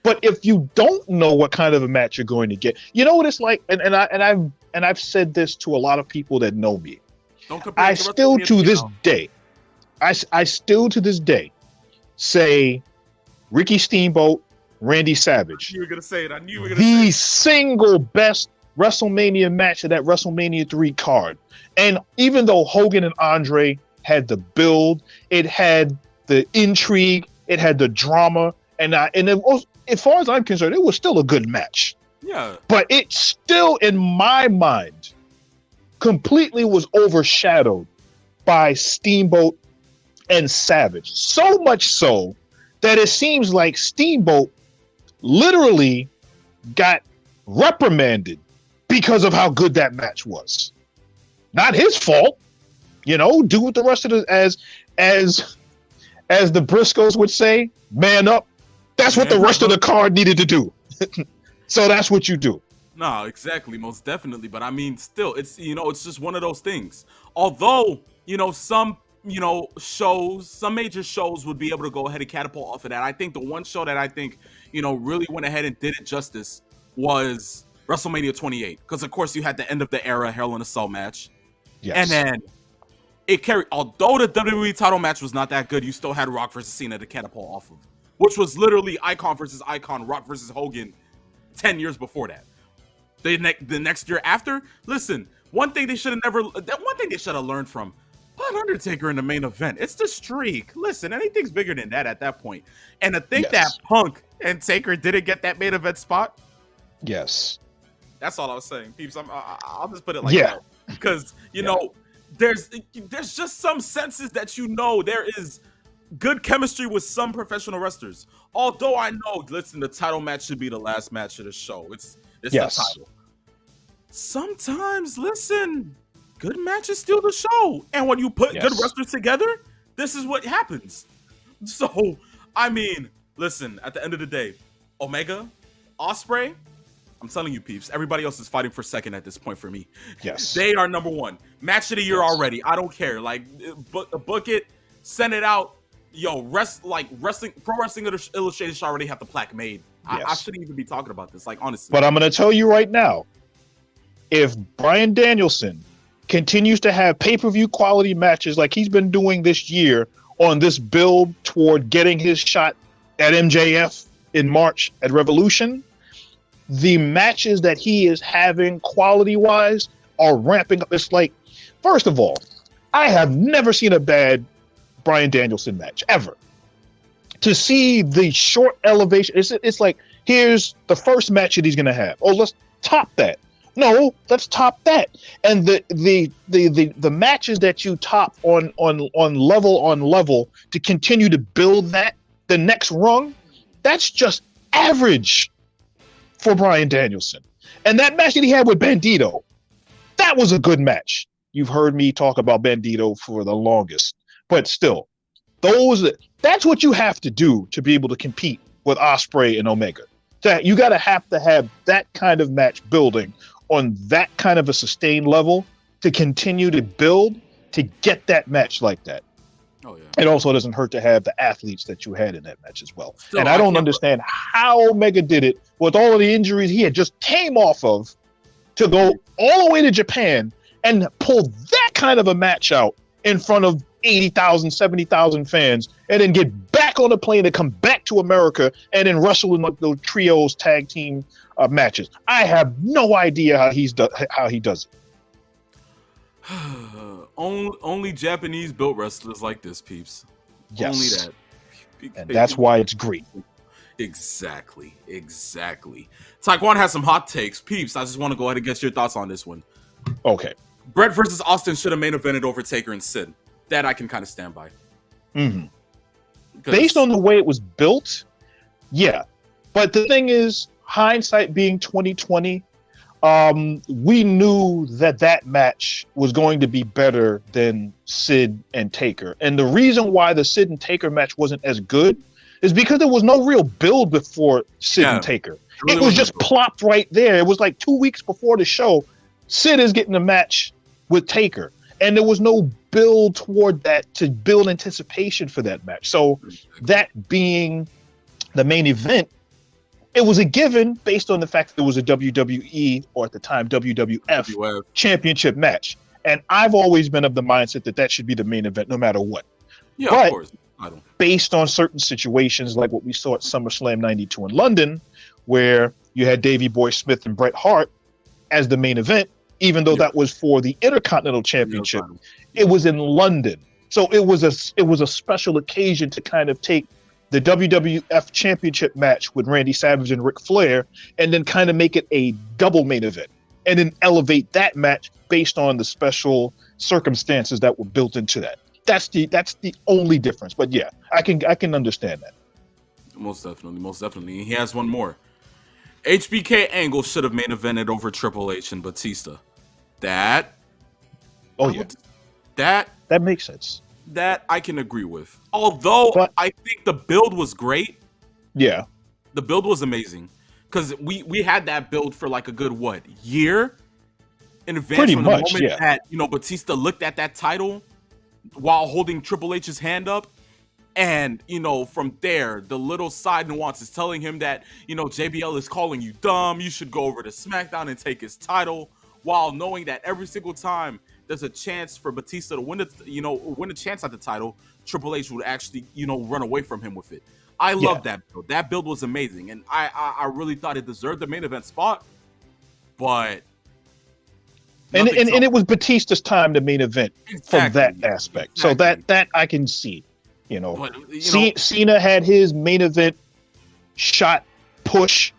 But if you don't know what kind of a match you're going to get, you know what it's like, and I've said this to a lot of people that know me. I still to this day say Ricky Steamboat, Randy Savage. You were gonna say it. I knew you were gonna say it. The single best WrestleMania match of that WrestleMania 3 card. And even though Hogan and Andre had the build, it had the intrigue, it had the drama, and it was, as far as I'm concerned, it was still a good match. Yeah. But it still, in my mind, completely was overshadowed by Steamboat and Savage. So much so that it seems like Steamboat literally got reprimanded because of how good that match was. Not his fault. Do what the rest of the as the Briscoes would say, man up. That's what the rest of the card needed to do. So that's what you do. No, exactly, most definitely. But I mean, still, it's it's just one of those things. Although, some shows, some major shows would be able to go ahead and catapult off of that. I think the one show that I think, really went ahead and did it justice was WrestleMania 28. Because of course you had the end of the era Hell in a Cell match. Yes. And then it carried, although the WWE title match was not that good, you still had Rock versus Cena to catapult off of, which was literally Icon versus Icon, Rock versus Hogan 10 years before that. The next year after, listen, one thing they should have learned from, put Undertaker in the main event. It's the streak. Listen, anything's bigger than that at that point. And to think that Punk and Taker didn't get that main event spot. Yes. That's all I was saying, peeps. I'll just put it like that. Because, there's just some senses that there is good chemistry with some professional wrestlers. Although I know, listen, the title match should be the last match of the show. It's the title. Sometimes, listen, good matches steal the show. And when you put good wrestlers together, this is what happens. So I mean, listen, at the end of the day, Omega, Osprey, I'm telling you, peeps, everybody else is fighting for second at this point for me. Yes. They are number one. Match of the year Yes. already. I don't care. Like, book it, send it out. Yo, wrestling, Pro Wrestling Illustrated should already have the plaque made. I Yes. shouldn't even be talking about this. Like, honestly. But I'm going to tell you right now, if Bryan Danielson continues to have pay-per-view quality matches like he's been doing this year on this build toward getting his shot at MJF in March at Revolution, the matches that he is having quality-wise are ramping up. It's like, first of all, I have never seen a bad Bryan Danielson match, ever. To see the short elevation, it's like, here's the first match that he's going to have. Oh, let's top that. No, let's top that. And the matches that you top on level to continue to build that, the next rung, that's just average for Bryan Danielson. And that match that he had with Bandito, that was a good match. You've heard me talk about Bandito for the longest, but still, that's what you have to do to be able to compete with Osprey and Omega. You got to have that kind of match building on that kind of a sustained level to continue to build to get that match like that. Oh, yeah. It also doesn't hurt to have the athletes that you had in that match as well. Still, and I don't understand how Omega did it with all of the injuries he had just came off of to go all the way to Japan and pull that kind of a match out in front of 80,000, 70,000 fans, and then get back on the plane and come back to America and then wrestle in those trios tag team matches. I have no idea how he does it. Only Japanese built wrestlers like this, peeps. Yes. Only that. And that's why it's great. Exactly. Taekwon has some hot takes. Peeps, I just want to go ahead and get your thoughts on this one. Okay. Brett versus Austin should have main evented over Taker and Sid. That I can kind of stand by. Mm-hmm. Based on the way it was built, yeah. But the thing is, hindsight being 2020, we knew that match was going to be better than Sid and Taker. And the reason why the Sid and Taker match wasn't as good is because there was no real build before Sid and Taker. It was just plopped right there. It was like 2 weeks before the show. Sid is getting a match with Taker. And there was no build toward that to build anticipation for that match. So that being the main event, it was a given based on the fact that it was a WWE, or at the time WWF championship match. And I've always been of the mindset that should be the main event no matter what. Yeah, but of course. Based on certain situations like what we saw at SummerSlam 92 in London, where you had Davey Boy Smith and Bret Hart as the main event, even though that was for the Intercontinental Championship, it was in London. So it was a special occasion to kind of take the WWF Championship match with Randy Savage and Ric Flair and then kind of make it a double main event and then elevate that match based on the special circumstances that were built into that. That's the only difference. But yeah, I can understand that. Most definitely. He has one more. HBK Angle should have main evented over Triple H and Batista. That makes sense. That I can agree with. Although I think the build was great. Yeah. The build was amazing. Because we had that build for like a good year in advance. Pretty from much, the moment that Batista looked at that title while holding Triple H's hand up. And, from there, the little side nuances telling him that, JBL is calling you dumb. You should go over to SmackDown and take his title, while knowing that every single time there's a chance for Batista to win a chance at the title, Triple H would actually, run away from him with it. I love that build. That build was amazing. And I really thought it deserved the main event spot. But And it was Batista's time to main event from that aspect. Exactly. So that I can see. Cena had his main event shot push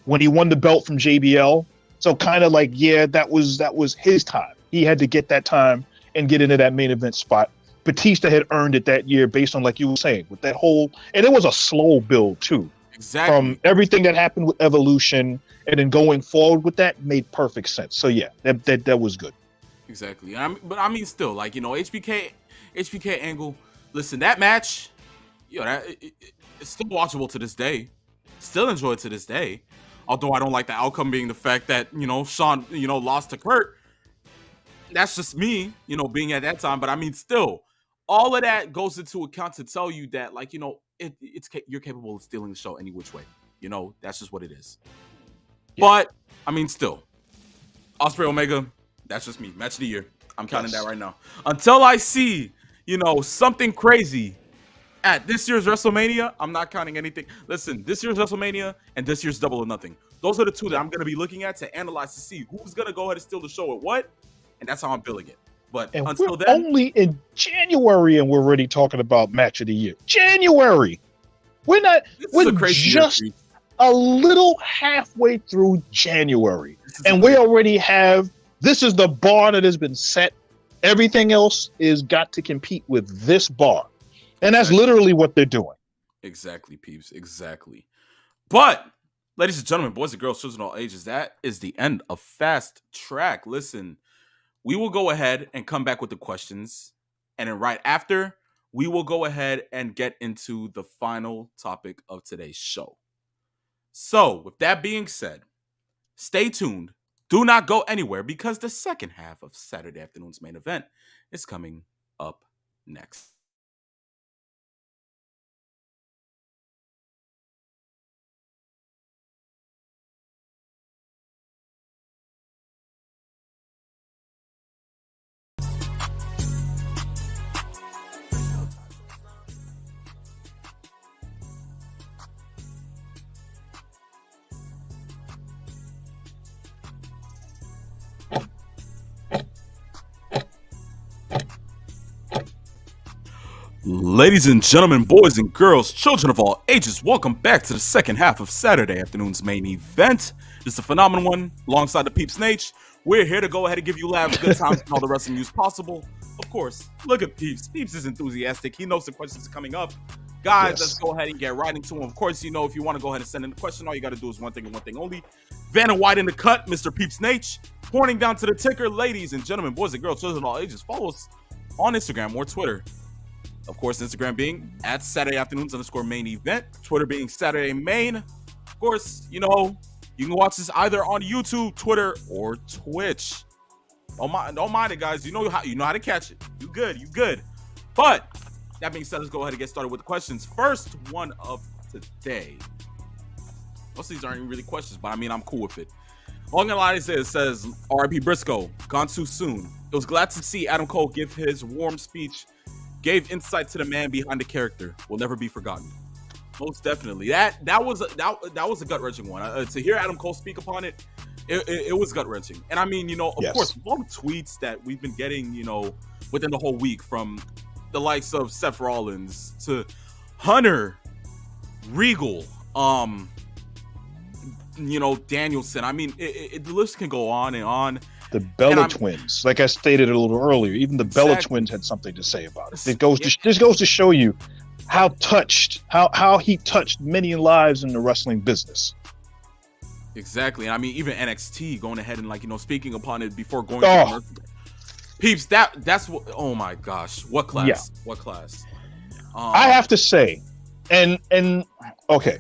when he won the belt from JBL. So kind of like, that was his time. He had to get that time and get into that main event spot. Batista had earned it that year based on, like you were saying, with that whole, and it was a slow build too. Exactly. From everything that happened with Evolution and then going forward with that made perfect sense. So yeah, that was good. Exactly. Still, like, HBK Angle. Listen, that match, It's still watchable to this day. Still enjoy it to this day. Although I don't like the outcome being the fact that, Sean, lost to Kurt. That's just me, being at that time. But I mean, still, all of that goes into account to tell you that, like, you're capable of stealing the show any which way. That's just what it is. Yeah. But I mean, still, Ospreay Omega, that's just me. Match of the year. I'm counting that right now. Until I see, something crazy at this year's WrestleMania, I'm not counting anything. Listen, this year's WrestleMania and this year's Double or Nothing. Those are the two that I'm going to be looking at to analyze to see who's going to go ahead and steal the show at what, and that's how I'm billing it. But and until then, only in January, and we're already talking about Match of the Year. January. We're just a little halfway through January, and we already have. This is the bar that has been set. Everything else is got to compete with this bar. And that's literally what they're doing. Exactly, peeps. Exactly. But, ladies and gentlemen, boys and girls, children of all ages, that is the end of Fast Track. Listen, we will go ahead and come back with the questions. And then right after, we will go ahead and get into the final topic of today's show. So, with that being said, stay tuned. Do not go anywhere because the second half of Saturday afternoon's main event is coming up next. Ladies and gentlemen, boys and girls, children of all ages, welcome back to the second half of Saturday afternoon's main event. It's a phenomenal one alongside the Peeps Nate. We're here to go ahead and give you laughs, good times, and all the wrestling news possible. Of course, look at Peeps. Peeps is enthusiastic. He knows the questions are coming up. Guys, Let's go ahead and get right into them. Of course, if you want to go ahead and send in a question, all you got to do is one thing and one thing only. Vanna White in the cut, Mr. Peeps Nate. Pointing down to the ticker, ladies and gentlemen, boys and girls, children of all ages. Follow us on Instagram or Twitter. Of course, Instagram being at Saturday afternoons _main event. Twitter being Saturday main. Of course, you can watch this either on YouTube, Twitter, or Twitch. Don't mind it, guys. You know how to catch it. You good. But that being said, let's go ahead and get started with the questions. First one of today. Most of these aren't even really questions, but I mean, I'm cool with it. Long and line it says, R.I.P. Briscoe, gone too soon. It was glad to see Adam Cole give his warm speech. Gave insight to the man behind the character. Will never be forgotten. Most definitely. That was a gut-wrenching one. To hear Adam Cole speak upon it, it was gut-wrenching. And I mean, of course, all the tweets that we've been getting, within the whole week from the likes of Seth Rollins to Hunter, Regal, Danielson. I mean, the list can go on and on. The Bella twins, like I stated a little earlier, even the Bella twins had something to say about it. This goes to show you how he touched many lives in the wrestling business. Exactly. And I mean, even NXT going ahead and speaking upon it before going to Peeps, that's what, oh my gosh, what class? Yeah. What class? I have to say, and okay,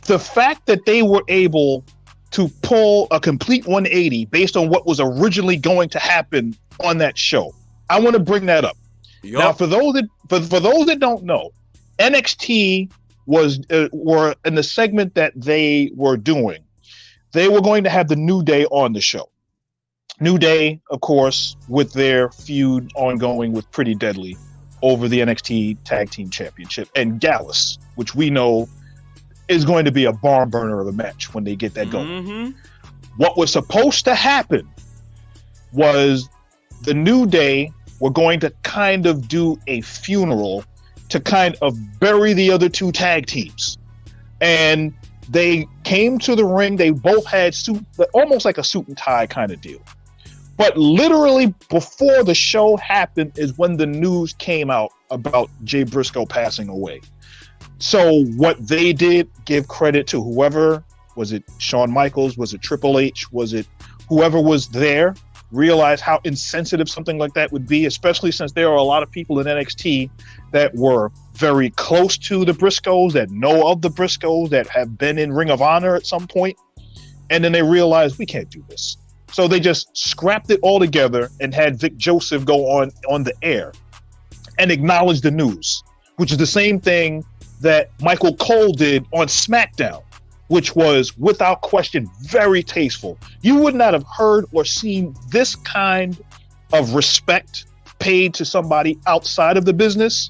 the fact that they were able to pull a complete 180 based on what was originally going to happen on that show. I want to bring that up. Yep. Now, for those that don't know, NXT were in the segment that they were doing. They were going to have the New Day on the show. New Day, of course, with their feud ongoing with Pretty Deadly over the NXT Tag Team Championship, and Gallus, which we know is going to be a barn burner of a match when they get that going. Mm-hmm. What was supposed to happen was the New Day were going to kind of do a funeral to kind of bury the other two tag teams. And they came to the ring. They both had almost like a suit and tie kind of deal. But literally before the show happened is when the news came out about Jay Briscoe passing away. So what they did, give credit to whoever, was it Shawn Michaels, was it Triple H, was it whoever was there, realize how insensitive something like that would be, especially since there are a lot of people in NXT that were very close to the Briscoes, that know of the Briscoes, that have been in Ring of Honor at some point. And then they realized we can't do this. So they just scrapped it all together and had Vic Joseph go on the air and acknowledge the news, which is the same thing that Michael Cole did on SmackDown, which was without question very tasteful. You would not have heard or seen this kind of respect paid to somebody outside of the business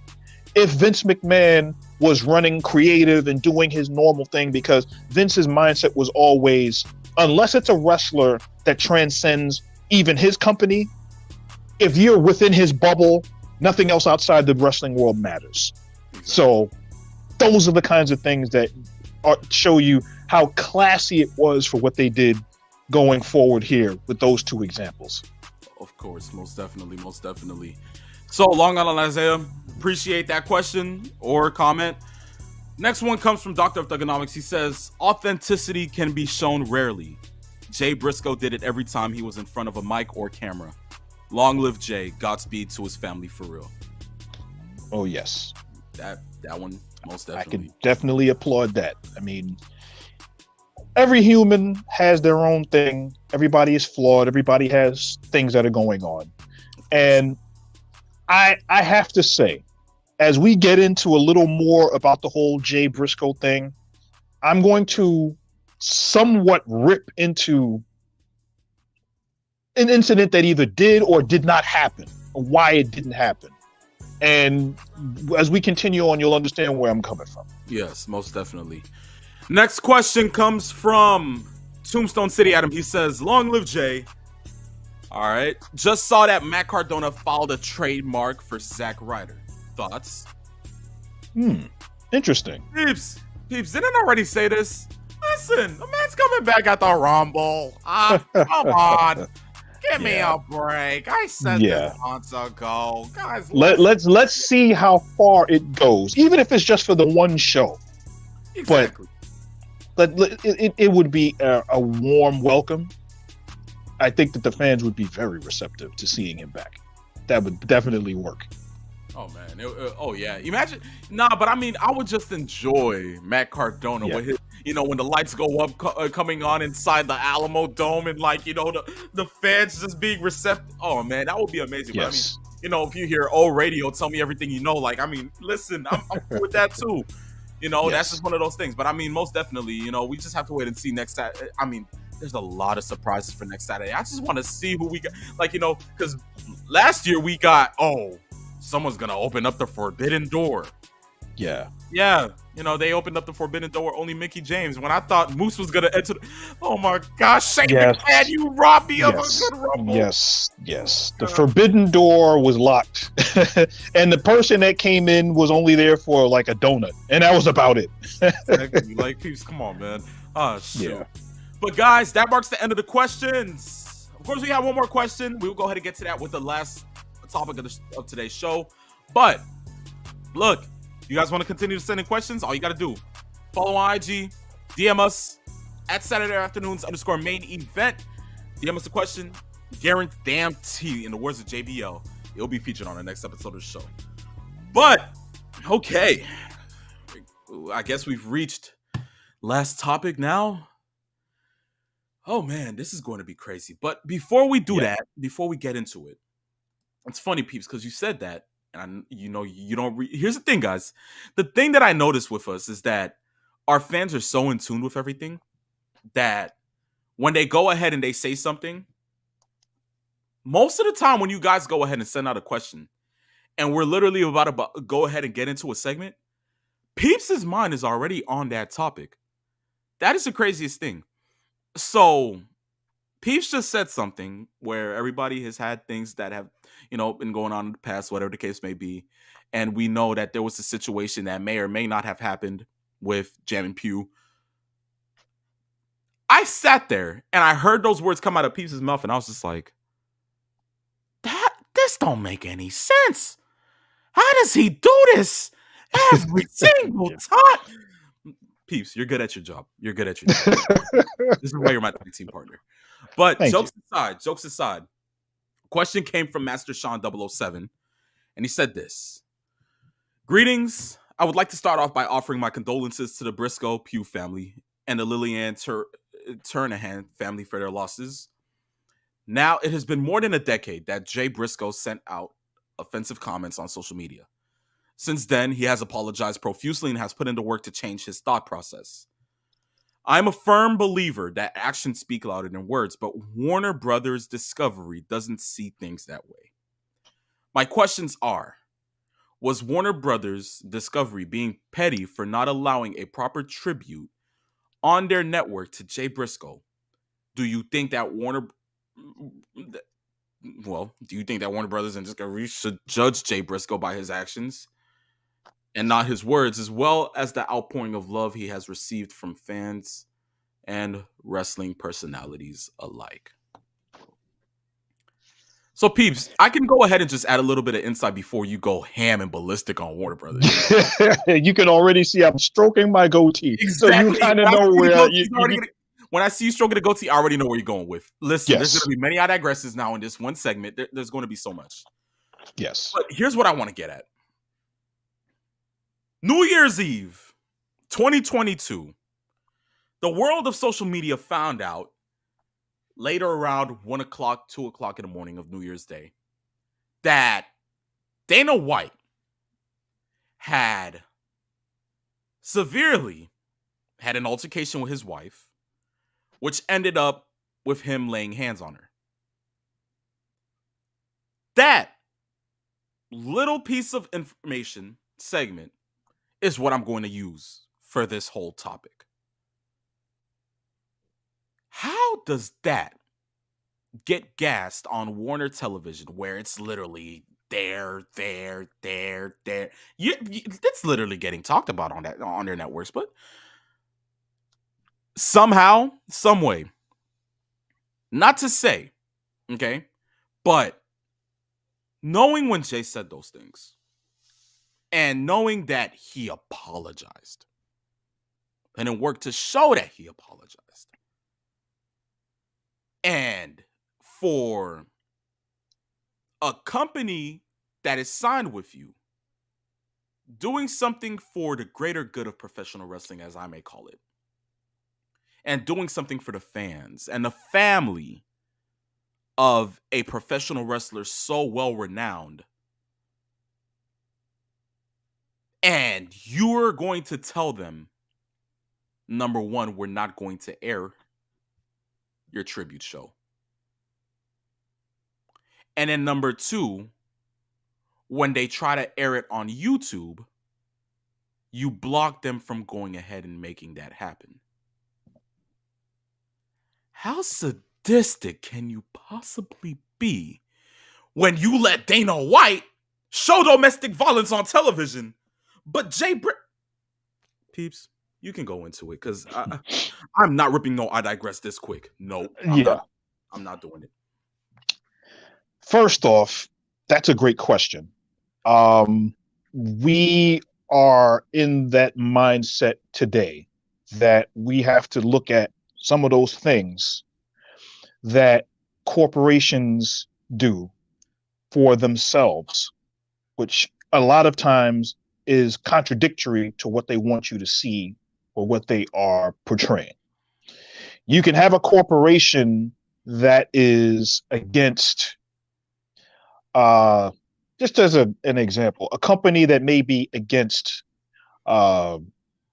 if Vince McMahon was running creative and doing his normal thing, because Vince's mindset was always, unless it's a wrestler that transcends even his company, if you're within his bubble, nothing else outside the wrestling world matters. Exactly. So those are the kinds of things that show you how classy it was for what they did going forward here with those two examples. Of course, most definitely, most definitely. So, long on Isaiah. Appreciate that question or comment. Next one comes from Doctor of Thugonomics. He says, authenticity can be shown rarely. Jay Briscoe did it every time he was in front of a mic or camera. Long live Jay. Godspeed to his family for real. Oh, yes. That one, most definitely. I can definitely applaud that. I mean, every human has their own thing. Everybody is flawed. Everybody has things that are going on. And I have to say, as we get into a little more about the whole Jay Briscoe thing, I'm going to somewhat rip into an incident that either did or did not happen, or why it didn't happen. And as we continue on, you'll understand where I'm coming from. Yes, most definitely. Next question comes from Tombstone City Adam. He says, long live Jay. All right. Just saw that Matt Cardona filed a trademark for Zack Ryder. Thoughts? Interesting. Peeps, didn't I already say this? Listen, the man's coming back at the Rumble. Come on. Give me a break. I said this months ago. Guys, let's see how far it goes, even if it's just for the one show. Exactly. But it would be a warm welcome. I think that the fans would be very receptive to seeing him back. That would definitely work. Oh man! Oh yeah! Imagine, but I mean, I would just enjoy Matt Cardona with his, when the lights go up, coming on inside the Alamo Dome, and the fans just being receptive. Oh man, that would be amazing. Yes. But I mean, if you hear radio, tell me everything you know. Like, I mean, listen, I'm cool with that too. That's just one of those things. But I mean, most definitely, we just have to wait and see next Saturday. I mean, there's a lot of surprises for next Saturday. I just want to see who we got. Like, because last year we got, someone's going to open up the forbidden door. Yeah. Yeah. They opened up the forbidden door, only Mickey James. When I thought Moose was going to enter. Oh my gosh, Shane McMahon, you robbed me of a good Rumble. Yes. The forbidden door was locked. And the person that came in was only there for like a donut. And that was about it. Exactly. Like, peeps, come on, man. Oh, shoot. Yeah. But guys, that marks the end of the questions. Of course, we have one more question. We will go ahead and get to that with the last topic of today's show. But look, you guys want to continue to send in questions? All you got to do, follow on IG, DM us at Saturday Afternoons _main event. DM us a question. Guarantee, in the words of JBL, it'll be featured on the next episode of the show. But okay, I guess we've reached last topic now. Oh man, this is going to be crazy. But before we do that, before we get into it, it's funny, peeps, because you said that, and you don't. Here's the thing, guys. The thing that I noticed with us is that our fans are so in tune with everything that when they go ahead and they say something, most of the time when you guys go ahead and send out a question, and we're literally about to go ahead and get into a segment, peeps' mind is already on that topic. That is the craziest thing. So, Peeps just said something where everybody has had things that have, been going on in the past, whatever the case may be. And we know that there was a situation that may or may not have happened with Jam and Pew. I sat there and I heard those words come out of Peeps' mouth and I was just like, this don't make any sense. How does he do this every single time? Peeps, you're good at your job. You're good at your job. This is why you're my tag team partner. But jokes aside, Question came from Master Sean 007, and he said this: Greetings. I would like to start off by offering my condolences to the Briscoe Pugh family and the Turnahan family for their losses. Now, it has been more than a decade that Jay Briscoe sent out offensive comments on social media. Since then, he has apologized profusely and has put in the work to change his thought process. I'm a firm believer that actions speak louder than words, but Warner Brothers Discovery doesn't see things that way. My questions are: was Warner Brothers Discovery being petty for not allowing a proper tribute on their network to Jay Briscoe? Do you think that do you think that Warner Brothers and Discovery should judge Jay Briscoe by his actions and not his words, as well as the outpouring of love he has received from fans and wrestling personalities alike? So, peeps, I can go ahead and just add a little bit of insight before you go ham and ballistic on Warner Brothers. You can already see I'm stroking my goatee, so you kind of know where when I see you stroking the goatee, I already know where you're going with. Listen, Yes. There's going to be many I digresses now in this one segment. There's going to be so much. Yes. But here's what I want to get at. New Year's Eve, 2022. The world of social media found out later around 1 o'clock, 2 o'clock in the morning of New Year's Day that Dana White had an altercation with his wife, which ended up with him laying hands on her. That little piece of information segment is what I'm going to use for this whole topic. How does that get gassed on Warner Television, where it's literally there? It's literally getting talked about on their networks, but somehow, some way, not to say, okay, but knowing when Jay said those things and knowing that he apologized and it worked to show that he apologized, and for a company that is signed with you doing something for the greater good of professional wrestling, as I may call it, and doing something for the fans and the family of a professional wrestler so well renowned, and you're going to tell them, number one, we're not going to air your tribute show, and then number two, when they try to air it on YouTube, you block them from going ahead and making that happen. How sadistic can you possibly be when you let Dana White show domestic violence on television, but Peeps, you can go into it, because I'm not ripping no I digress this quick. No, I'm not doing it. First off, that's a great question. We are in that mindset today that we have to look at some of those things that corporations do for themselves, which a lot of times is contradictory to what they want you to see or what they are portraying. You can have a corporation that is against, just as an example, a company that may be against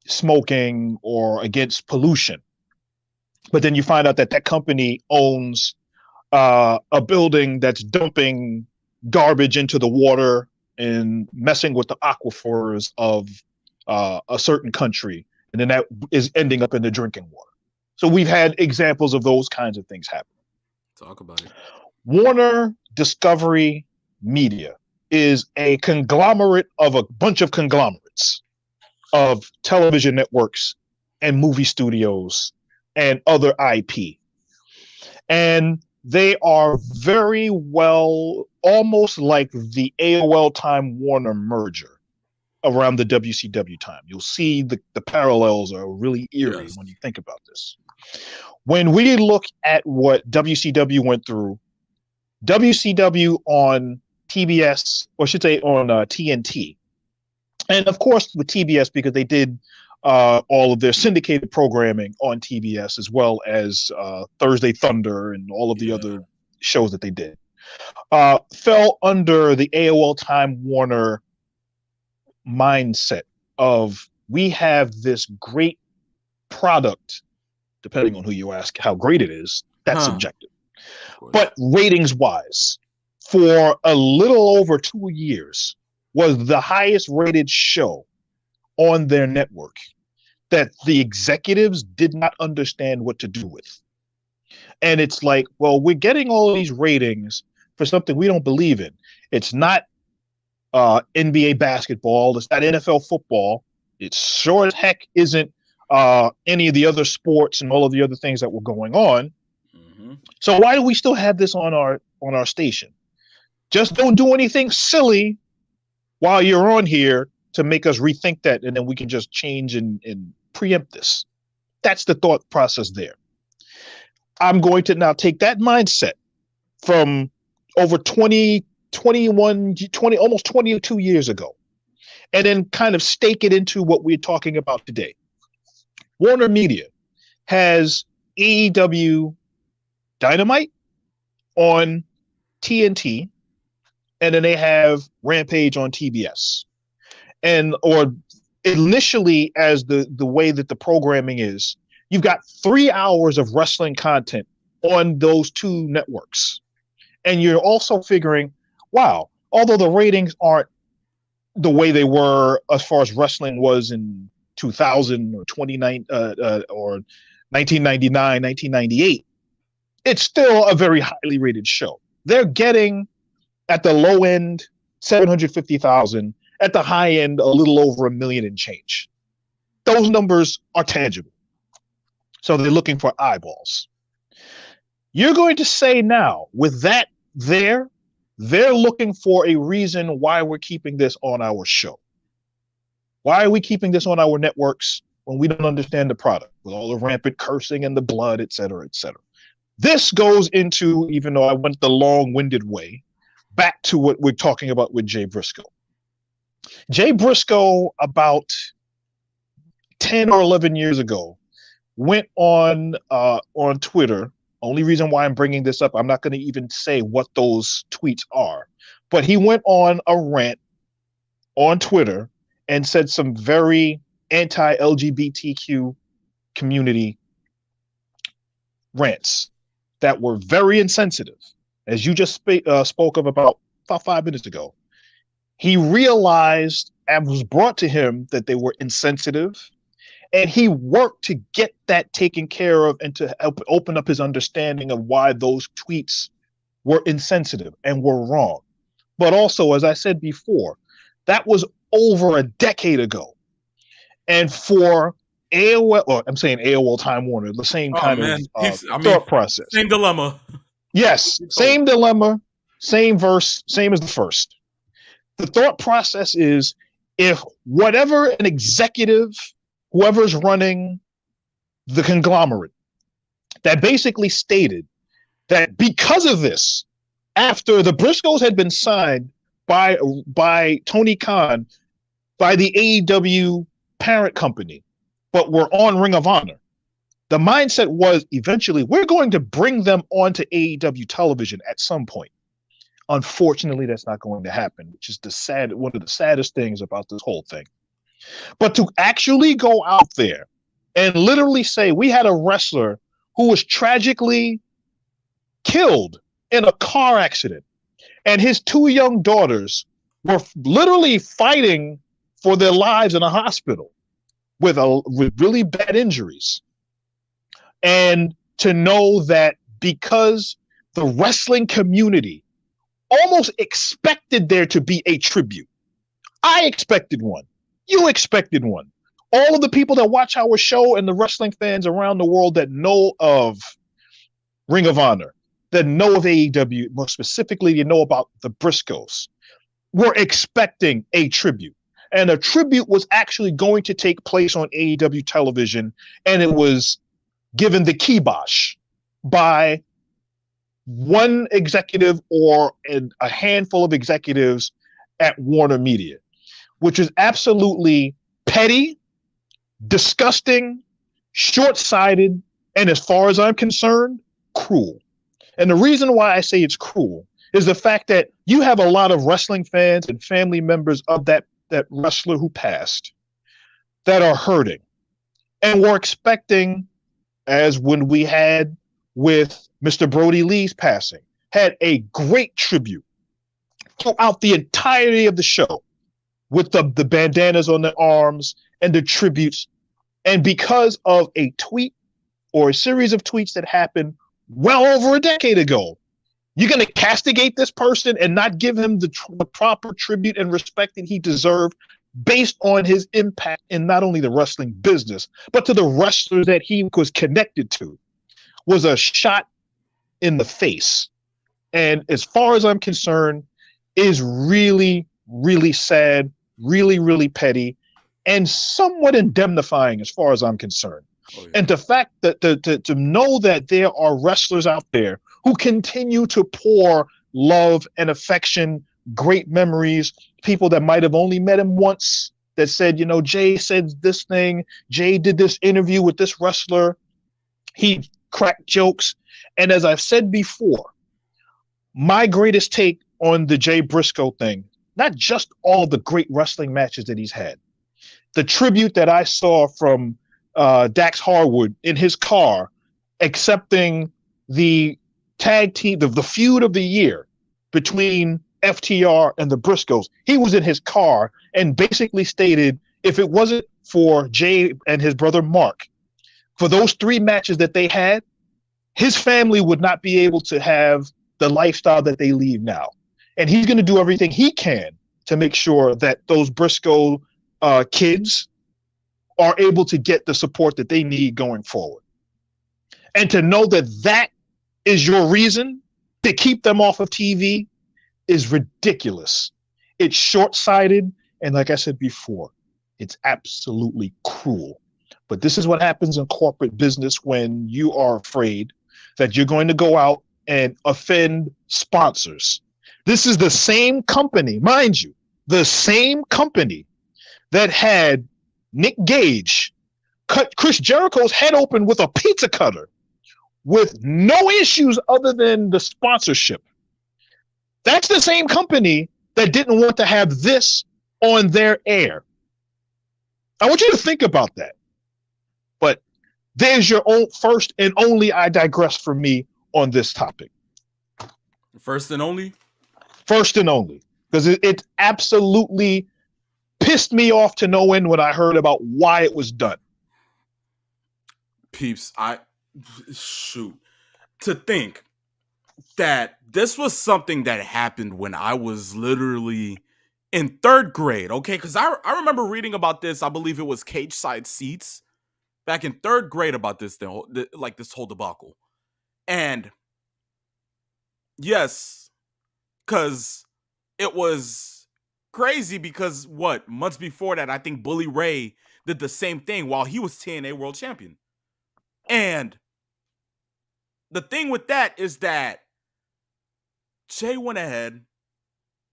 smoking or against pollution, but then you find out that that company owns a building that's dumping garbage into the water and messing with the aquifers of a certain country, and then that is ending up in the drinking water. So we've had examples of those kinds of things happen. Talk about it. Warner Discovery Media is a conglomerate of a bunch of conglomerates of television networks and movie studios and other IP. And they are very well, almost like the AOL Time Warner merger around the WCW time. You'll see the parallels are really eerie when you think about this. When we look at what WCW went through WCW on TBS, or I should say on TNT. And of course with TBS, because they did all of their syndicated programming on TBS, as well as Thursday Thunder and all of the Yeah. other shows that they did, fell under the AOL Time Warner mindset of, we have this great product, depending on who you ask how great it is, that's Huh. subjective. Of course. But ratings wise, for a little over 2 years, was the highest rated show on their network that the executives did not understand what to do with. And it's like, well, we're getting all these ratings for something we don't believe in. It's not NBA basketball. It's not NFL football. It sure as heck isn't any of the other sports and all of the other things that were going on. Mm-hmm. So why do we still have this on our station? Just don't do anything silly while you're on here to make us rethink that, and then we can just change and preempt this. That's the thought process there. I'm going to now take that mindset from over 20, 21, 20, almost 22 years ago, and then kind of stake it into what we're talking about today. Warner Media has AEW Dynamite on TNT, and then they have Rampage on TBS. And or initially, as the way that the programming is, you've got 3 hours of wrestling content on those two networks. And you're also figuring, wow, although the ratings aren't the way they were as far as wrestling was in 2000 or 29 or 1999, 1998, it's still a very highly rated show. They're getting at the low end 750,000, at the high end a little over 1 million and change. Those numbers are tangible. So they're looking for eyeballs. You're going to say now, with that there, they're looking for a reason why we're keeping this on our show. Why are we keeping this on our networks when we don't understand the product, with all the rampant cursing and the blood, et cetera, et cetera? This goes into, even though I went the long-winded way, back to what we're talking about with Jay Briscoe. Jay Briscoe, about 10 or 11 years ago, went on Twitter. Only reason why I'm bringing this up, I'm not going to even say what those tweets are, but he went on a rant on Twitter and said some very anti-LGBTQ community rants that were very insensitive, as you just spoke of about 5 minutes ago. He realized and was brought to him that they were insensitive, and he worked to get that taken care of and to help open up his understanding of why those tweets were insensitive and were wrong. But also, as I said before, that was over a decade ago. And for AOL, or I'm saying AOL Time Warner, the same Oh kind man, of I mean, thought process. same dilemma. Yes, same dilemma, same verse, same as the first. The thought process is, if whatever an executive, whoever's running the conglomerate, that basically stated that because of this, after the Briscoes had been signed by Tony Khan, by the AEW parent company, but were on Ring of Honor, the mindset was eventually we're going to bring them onto AEW television at some point. Unfortunately, that's not going to happen, which is one of the saddest things about this whole thing. But to actually go out there and literally say, we had a wrestler who was tragically killed in a car accident, and his 2 young daughters were literally fighting for their lives in a hospital with really bad injuries. And to know that because the wrestling community almost expected there to be a tribute. I expected one. You expected one. All of the people that watch our show and the wrestling fans around the world that know of Ring of Honor, that know of AEW, more specifically, you know about the Briscoes, were expecting a tribute. And a tribute was actually going to take place on AEW television, and it was given the kibosh by one executive or a handful of executives at Warner Media, which is absolutely petty, disgusting, short sighted, and as far as I'm concerned, cruel. And the reason why I say it's cruel is the fact that you have a lot of wrestling fans and family members of that wrestler who passed that are hurting and were expecting, as when we had with Mr. Brody Lee's passing, had a great tribute throughout the entirety of the show with the bandanas on the arms and the tributes. And because of a tweet or a series of tweets that happened well over a decade ago, you're going to castigate this person and not give him the proper tribute and respect that he deserved based on his impact in not only the wrestling business, but to the wrestlers that he was connected to, was a shot in the face. And as far as I'm concerned, is really, really sad, really, really petty, and somewhat indemnifying as far as I'm concerned. Oh yeah. And the fact that to know that there are wrestlers out there who continue to pour love and affection, great memories, people that might have only met him once that said, Jay said this thing, Jay did this interview with this wrestler, he cracked jokes. And as I've said before, my greatest take on the Jay Briscoe thing, not just all the great wrestling matches that he's had, the tribute that I saw from Dax Harwood in his car accepting the tag team, the feud of the year between FTR and the Briscoes. He was in his car and basically stated if it wasn't for Jay and his brother Mark, for those 3 matches that they had, his family would not be able to have the lifestyle that they lead now. And he's going to do everything he can to make sure that those Briscoe kids are able to get the support that they need going forward. And to know that that is your reason to keep them off of TV is ridiculous. It's short-sighted. And like I said before, it's absolutely cruel. But this is what happens in corporate business when you are afraid that you're going to go out and offend sponsors. This is the same company, mind you, the same company that had Nick Gage cut Chris Jericho's head open with a pizza cutter with no issues other than the sponsorship. That's the same company that didn't want to have this on their air. I want you to think about that. But there's your own first and only I digress for me on this topic. First and only? First and only. Because it absolutely pissed me off to no end when I heard about why it was done. Peeps, shoot. To think that this was something that happened when I was literally in 3rd grade, okay? Because I remember reading about this, I believe it was Cage Side Seats, back in 3rd grade about this thing, like this whole debacle. And yes, because it was crazy because months before that, I think Bully Ray did the same thing while he was TNA World Champion. And the thing with that is that Jay went ahead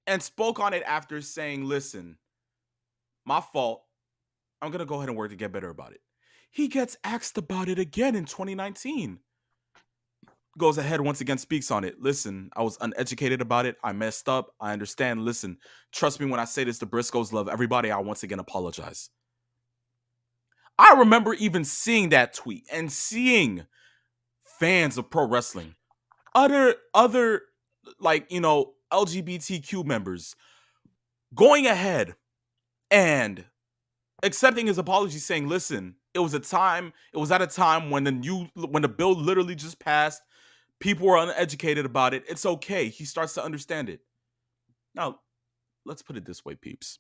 and spoke on it after saying, listen, my fault. I'm going to go ahead and work to get better about it. He gets asked about it again in 2019. Goes ahead once again, speaks on it. Listen, I was uneducated about it. I messed up. I understand. Listen, trust me when I say this, the Briscoes love everybody. I once again apologize. I remember even seeing that tweet and seeing fans of pro wrestling, other like, LGBTQ members going ahead and accepting his apology, saying, listen, it was at a time when the bill literally just passed. People were uneducated about it. It's okay. He starts to understand it. Now, let's put it this way, peeps.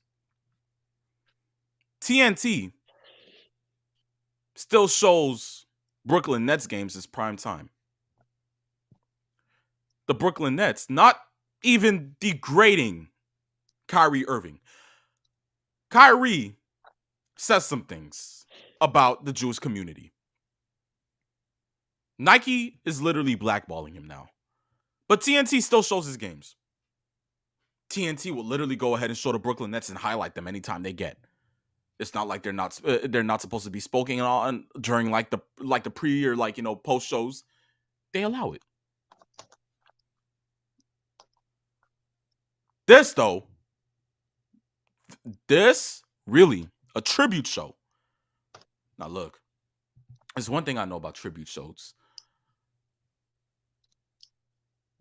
TNT still shows Brooklyn Nets games as prime time. The Brooklyn Nets, not even degrading Kyrie Irving. Kyrie says some things about the Jewish community. Nike is literally blackballing him now. But TNT still shows his games. TNT will literally go ahead and show the Brooklyn Nets and highlight them anytime they get. It's not like they're not supposed to be spoken on during like the pre or like post shows. They allow it. This though, this really a tribute show. Now look, there's one thing I know about tribute shows.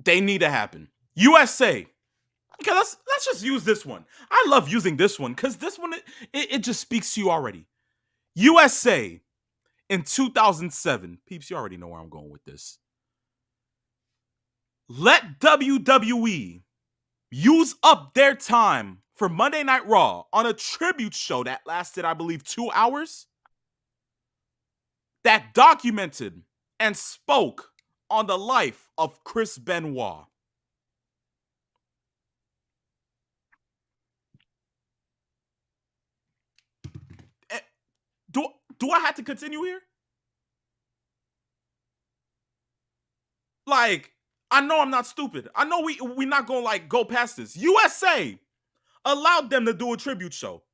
They need to happen. USA. Okay, let's just use this one. I love using this one because this one it just speaks to you already. USA in 2007. Peeps, you already know where I'm going with this. Let WWE use up their time for Monday Night Raw on a tribute show that lasted, I believe, 2 hours. That documented and spoke on the life of Chris Benoit. Do I have to continue here? Like, I know I'm not stupid. I know we not gonna like go past this. USA allowed them to do a tribute show.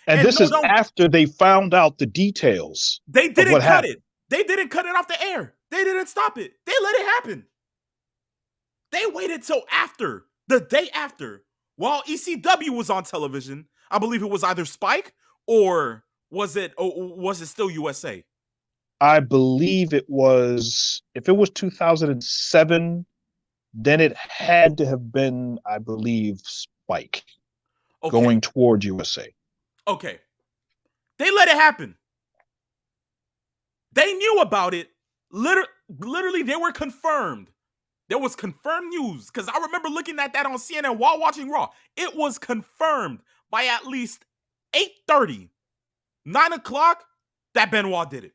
And And this no, is don't after they found out the details they of didn't what cut happened. it. They didn't cut it off the air. They didn't stop it. They let it happen. They waited till after, the day after, while ECW was on television. I believe it was either Spike or was it still USA? I believe it was, if it was 2007, then it had to have been, I believe, Spike Okay. going towards USA. Okay. They let it happen. They knew about it. Literally, they were confirmed. There was confirmed news because I remember looking at that on CNN while watching Raw. It was confirmed by at least 8:30, 9 o'clock that Benoit did it.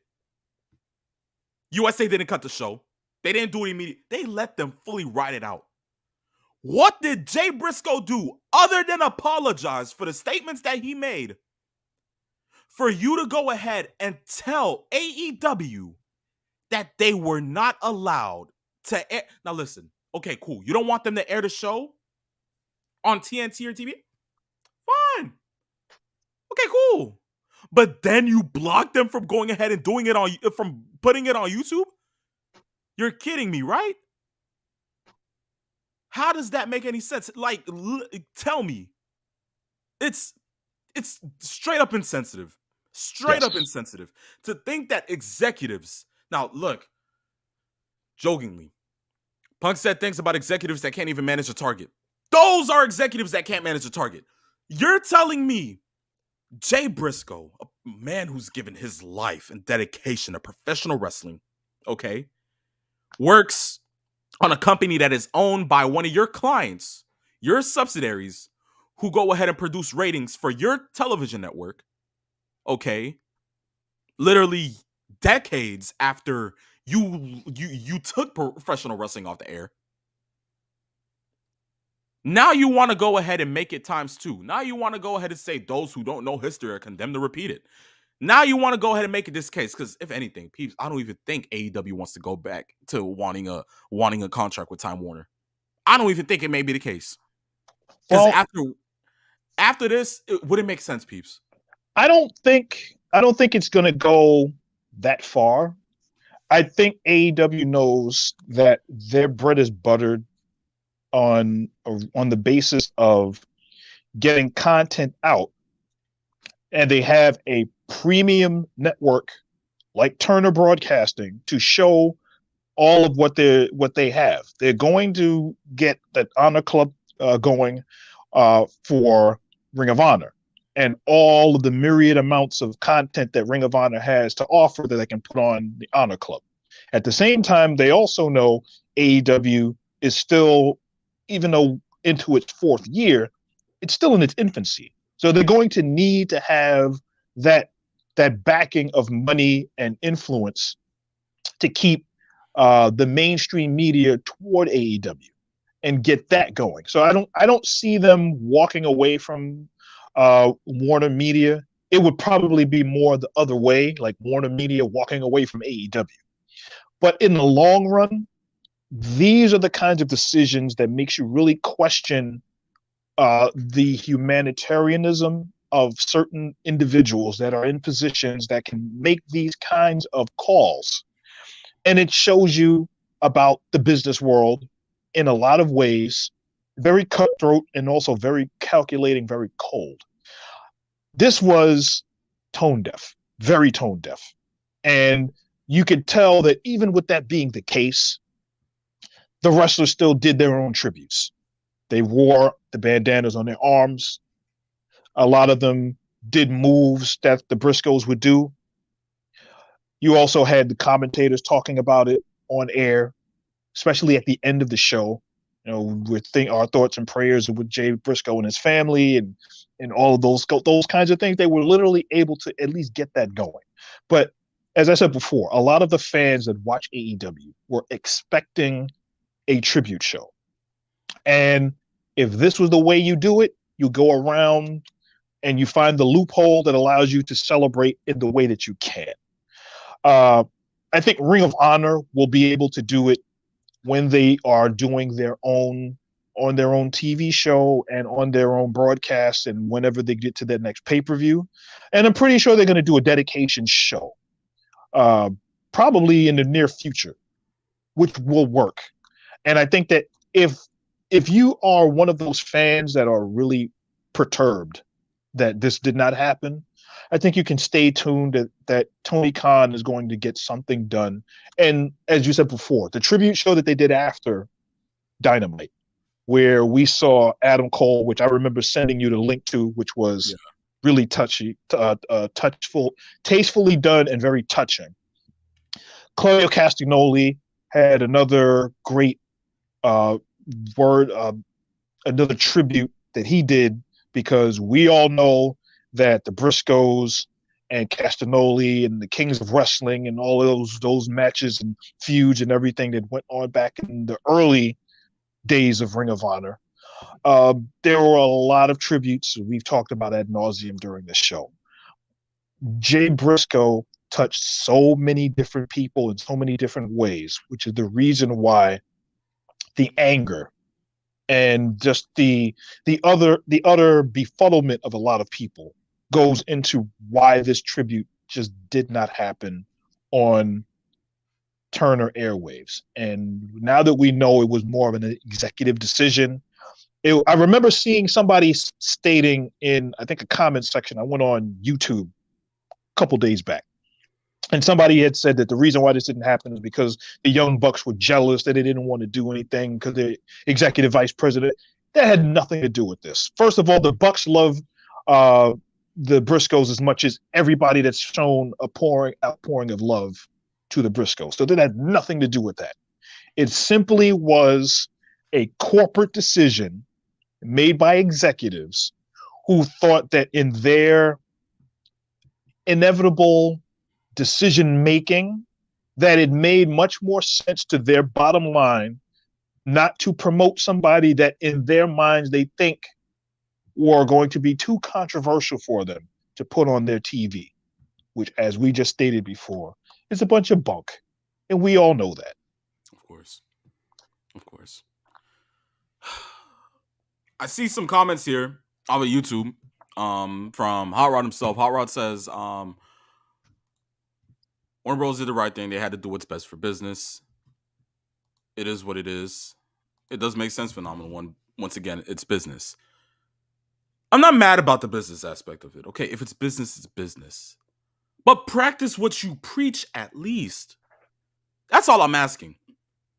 USA didn't cut the show. They didn't do it immediately. They let them fully ride it out. What did Jay Briscoe do other than apologize for the statements that he made? For you to go ahead and tell AEW that they were not allowed to air. Now listen, okay, cool. You don't want them to air the show on TNT or TV? Fine. Okay, cool. But then you block them from going ahead and doing it from putting it on YouTube? You're kidding me, right? How does that make any sense? Like, tell me. It's straight up insensitive. Straight Yes. up insensitive to think that executives. Now, look, jokingly, Punk said things about executives that can't even manage a target. Those are executives that can't manage a target. You're telling me Jay Briscoe, a man who's given his life and dedication to professional wrestling, okay, works on a company that is owned by one of your clients, your subsidiaries, who go ahead and produce ratings for your television network, okay, literally decades after you took professional wrestling off the air. Now you want to go ahead and make it times 2. Now you want to go ahead and say those who don't know history are condemned to repeat it. Now you want to go ahead and make it this case because if anything, peeps, I don't even think AEW wants to go back to wanting a contract with Time Warner. I don't even think it may be the case because after this, it wouldn't make sense, peeps. I don't think it's going to go that far. I think AEW knows that their bread is buttered on the basis of getting content out, and they have a premium network like Turner Broadcasting to show all of what they have. They're going to get that Honor Club going for Ring of Honor and all of the myriad amounts of content that Ring of Honor has to offer that they can put on the Honor Club. At the same time, they also know AEW is still, even though into its 4th year, it's still in its infancy. So they're going to need to have that backing of money and influence to keep the mainstream media toward AEW and get that going. So I don't see them walking away from Warner Media. It would probably be more the other way, like Warner Media walking away from AEW. But in the long run, these are the kinds of decisions that makes you really question the humanitarianism of certain individuals that are in positions that can make these kinds of calls. And it shows you about the business world in a lot of ways, very cutthroat and also very calculating, very cold. This was tone deaf, very tone deaf. And you could tell that even with that being the case, the wrestlers still did their own tributes. They wore the bandanas on their arms. A lot of them did moves that the Briscoes would do. You also had the commentators talking about it on air, especially at the end of the show. You know, with our thoughts and prayers with Jay Briscoe and his family, and all of those kinds of things. They were literally able to at least get that going. But as I said before, a lot of the fans that watch AEW were expecting a tribute show, and if this was the way you do it, you go around and you find the loophole that allows you to celebrate in the way that you can. Uh, I think Ring of Honor will be able to do it when they are doing their own on their own TV show and on their own broadcast, and whenever they get to their next pay-per-view. And I'm pretty sure they're going to do a dedication show, uh, probably in the near future, which will work. And I think that if you are one of those fans that are really perturbed that this did not happen, I think you can stay tuned that Tony Khan is going to get something done. And as you said before, the tribute show that they did after Dynamite, where we saw Adam Cole, which I remember sending you the link to, which was really touchy, tastefully done, and very touching. Claudio Castagnoli had another great word, another tribute that he did, because we all know that the Briscoes and Castagnoli and the Kings of Wrestling and all of those matches and feuds and everything that went on back in the early days of Ring of Honor, there were a lot of tributes we've talked about ad nauseum during this show. Jay Briscoe touched so many different people in so many different ways, which is the reason why the anger and just the utter befuddlement of a lot of people goes into why this tribute just did not happen on Turner airwaves. And now that we know it was more of an executive decision, I remember seeing somebody stating in, I think, a comment section. I went on YouTube a couple days back, and somebody had said that the reason why this didn't happen is because the Young Bucks were jealous, that they didn't want to do anything because the executive vice president. That had nothing to do with this. First of all, the Bucks love the Briscoes as much as everybody that's shown a outpouring of love to the Briscoes. So that had nothing to do with that. It simply was a corporate decision made by executives who thought that in their inevitable decision making, that it made much more sense to their bottom line not to promote somebody that in their minds they think were going to be too controversial for them to put on their TV, which, as we just stated before, is a bunch of bunk. And we all know that. Of course. Of course. I see some comments here on YouTube from Hot Rod himself. Hot Rod says, Warner Bros. Did the right thing. They had to do what's best for business. It is what it is. It does make sense, Phenomenal One. Once again, it's business. I'm not mad about the business aspect of it. Okay, if it's business, it's business. But practice what you preach at least. That's all I'm asking.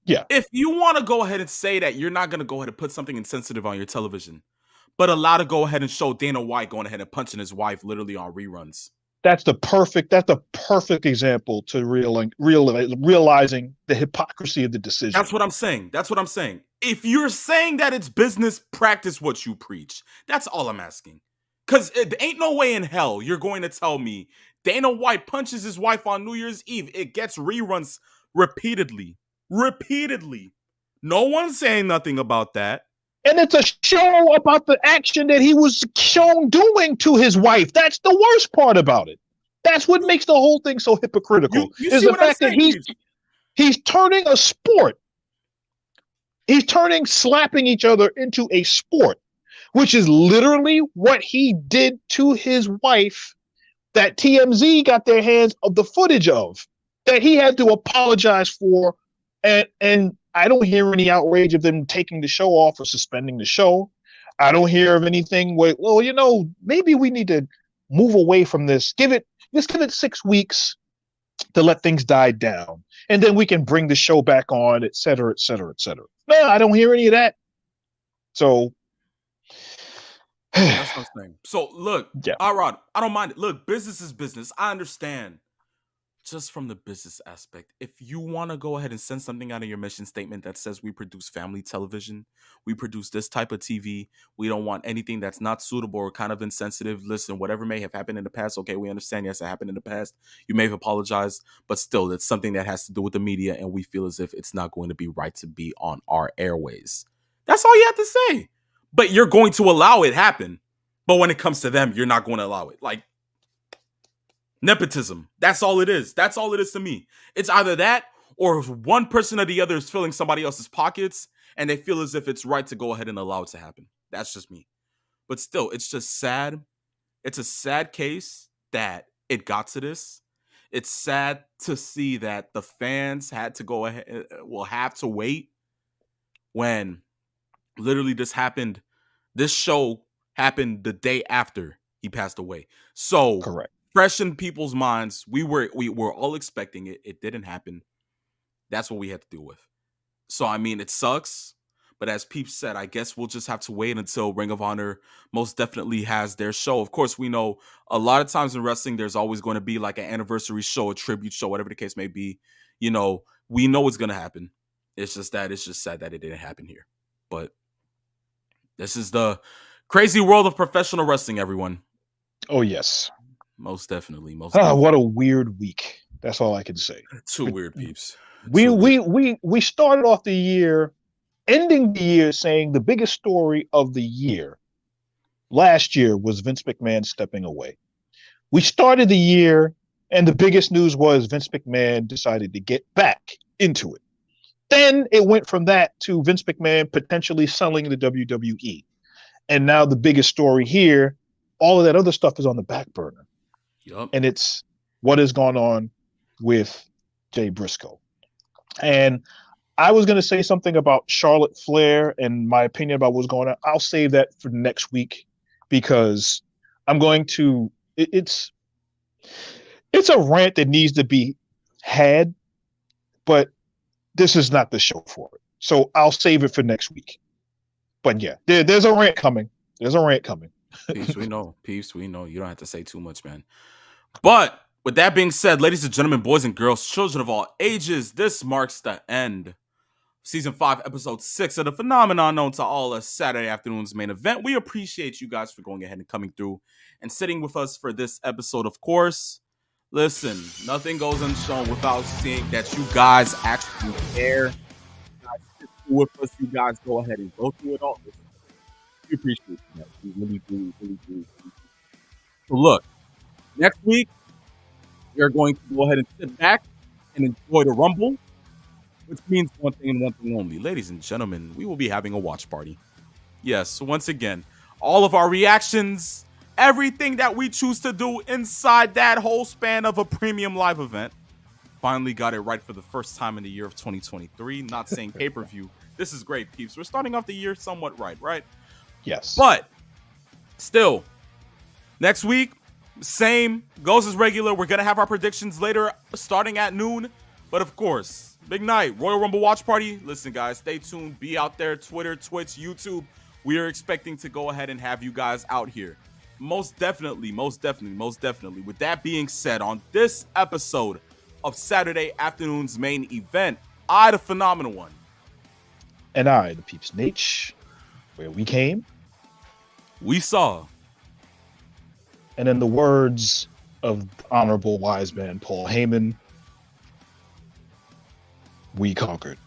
Yeah. If you want to go ahead and say that you're not going to go ahead and put something insensitive on your television, but allow to go ahead and show Dana White going ahead and punching his wife literally on reruns. That's the perfect example to realizing the hypocrisy of the decision. That's what I'm saying. If you're saying that it's business, practice what you preach. That's all I'm asking. Because it ain't no way in hell you're going to tell me Dana White punches his wife on New Year's Eve. It gets reruns repeatedly. No one's saying nothing about that. And it's a show about the action that he was shown doing to his wife. That's the worst part about it. That's what makes the whole thing so hypocritical. You is see the what I'm fact that saying? he's turning a sport He's turning slapping each other into a sport, which is literally what he did to his wife that TMZ got their hands of the footage of that he had to apologize for. And I don't hear any outrage of them taking the show off or suspending the show. I don't hear of anything where, well, maybe we need to move away from this. Just give it 6 weeks to let things die down. And then we can bring the show back on, et cetera, et cetera, et cetera. No, I don't hear any of that. So That's what I'm saying. So look, yeah, Rod, I don't mind it. Look, business is business. I understand. Just from the business aspect, if you want to go ahead and send something out of your mission statement that says we produce family television, we produce this type of TV, we don't want anything that's not suitable or kind of insensitive. Listen, whatever may have happened in the past, okay, we understand. Yes, it happened in the past. You may have apologized, but still, it's something that has to do with the media, and we feel as if it's not going to be right to be on our airways. That's all you have to say. But you're going to allow it happen. But when it comes to them, you're not going to allow it. Like, nepotism. That's all it is. That's all it is to me. It's either that or if one person or the other is filling somebody else's pockets and they feel as if it's right to go ahead and allow it to happen. That's just me. But still, it's just sad. It's a sad case that it got to this. It's sad to see that the fans had to go ahead, will have to wait when literally this happened. This show happened the day after he passed away. So correct. fresh in people's minds, we were all expecting it. It didn't happen. That's what we had to deal with. So I mean, it sucks. But as Peeps said, I guess we'll just have to wait until Ring of Honor most definitely has their show. Of course, we know a lot of times in wrestling, there's always going to be like an anniversary show, a tribute show, whatever the case may be. We know it's going to happen. It's just sad that it didn't happen here. But this is the crazy world of professional wrestling, everyone. Oh yes. Most definitely. What a weird week. That's all I can say. Too weird, Peeps. We started off the year, ending the year saying the biggest story of the year last year was Vince McMahon stepping away. We started the year and the biggest news was Vince McMahon decided to get back into it. Then it went from that to Vince McMahon potentially selling the WWE. And now the biggest story here, all of that other stuff is on the back burner. Yep. And it's what has gone on with Jay Briscoe. And I was going to say something about Charlotte Flair and my opinion about what's going on. I'll save that for next week because I'm going to, it's a rant that needs to be had, but this is not the show for it. So I'll save it for next week. But yeah, there's a rant coming. There's a rant coming. Peeps, we know. Peeps, we know. You don't have to say too much, man. But with that being said, ladies and gentlemen, boys and girls, children of all ages, this marks the end. Season 5, Episode 6 of the phenomenon known to all as Saturday Afternoon's Main Event. We appreciate you guys for going ahead and coming through and sitting with us for this episode, of course. Listen, nothing goes unshown without seeing that you guys actually care. You guys sit through with us. You guys go ahead and go through it all. We appreciate that. We really do, really do. So look, next week, we are going to go ahead and sit back and enjoy the Rumble, which means one thing and one thing only. Ladies and gentlemen, we will be having a watch party. Yes, once again, all of our reactions, everything that we choose to do inside that whole span of a premium live event. Finally got it right for the first time in the year of 2023. Not saying pay-per-view. This is great, Peeps. We're starting off the year somewhat right? Yes. But still, next week, same, goes as regular. We're going to have our predictions later, starting at noon. But of course, big night, Royal Rumble watch party. Listen, guys, stay tuned. Be out there, Twitter, Twitch, YouTube. We are expecting to go ahead and have you guys out here. Most definitely. With that being said, on this episode of Saturday Afternoon's Main Event, I, the Phenomenal One. And I, the Peeps Nate, where we came, we saw. And in the words of Honorable Wise Man Paul Heyman, we conquered.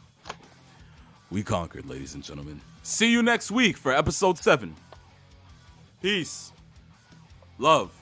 We conquered, ladies and gentlemen. See you next week for episode 7. Peace. Love.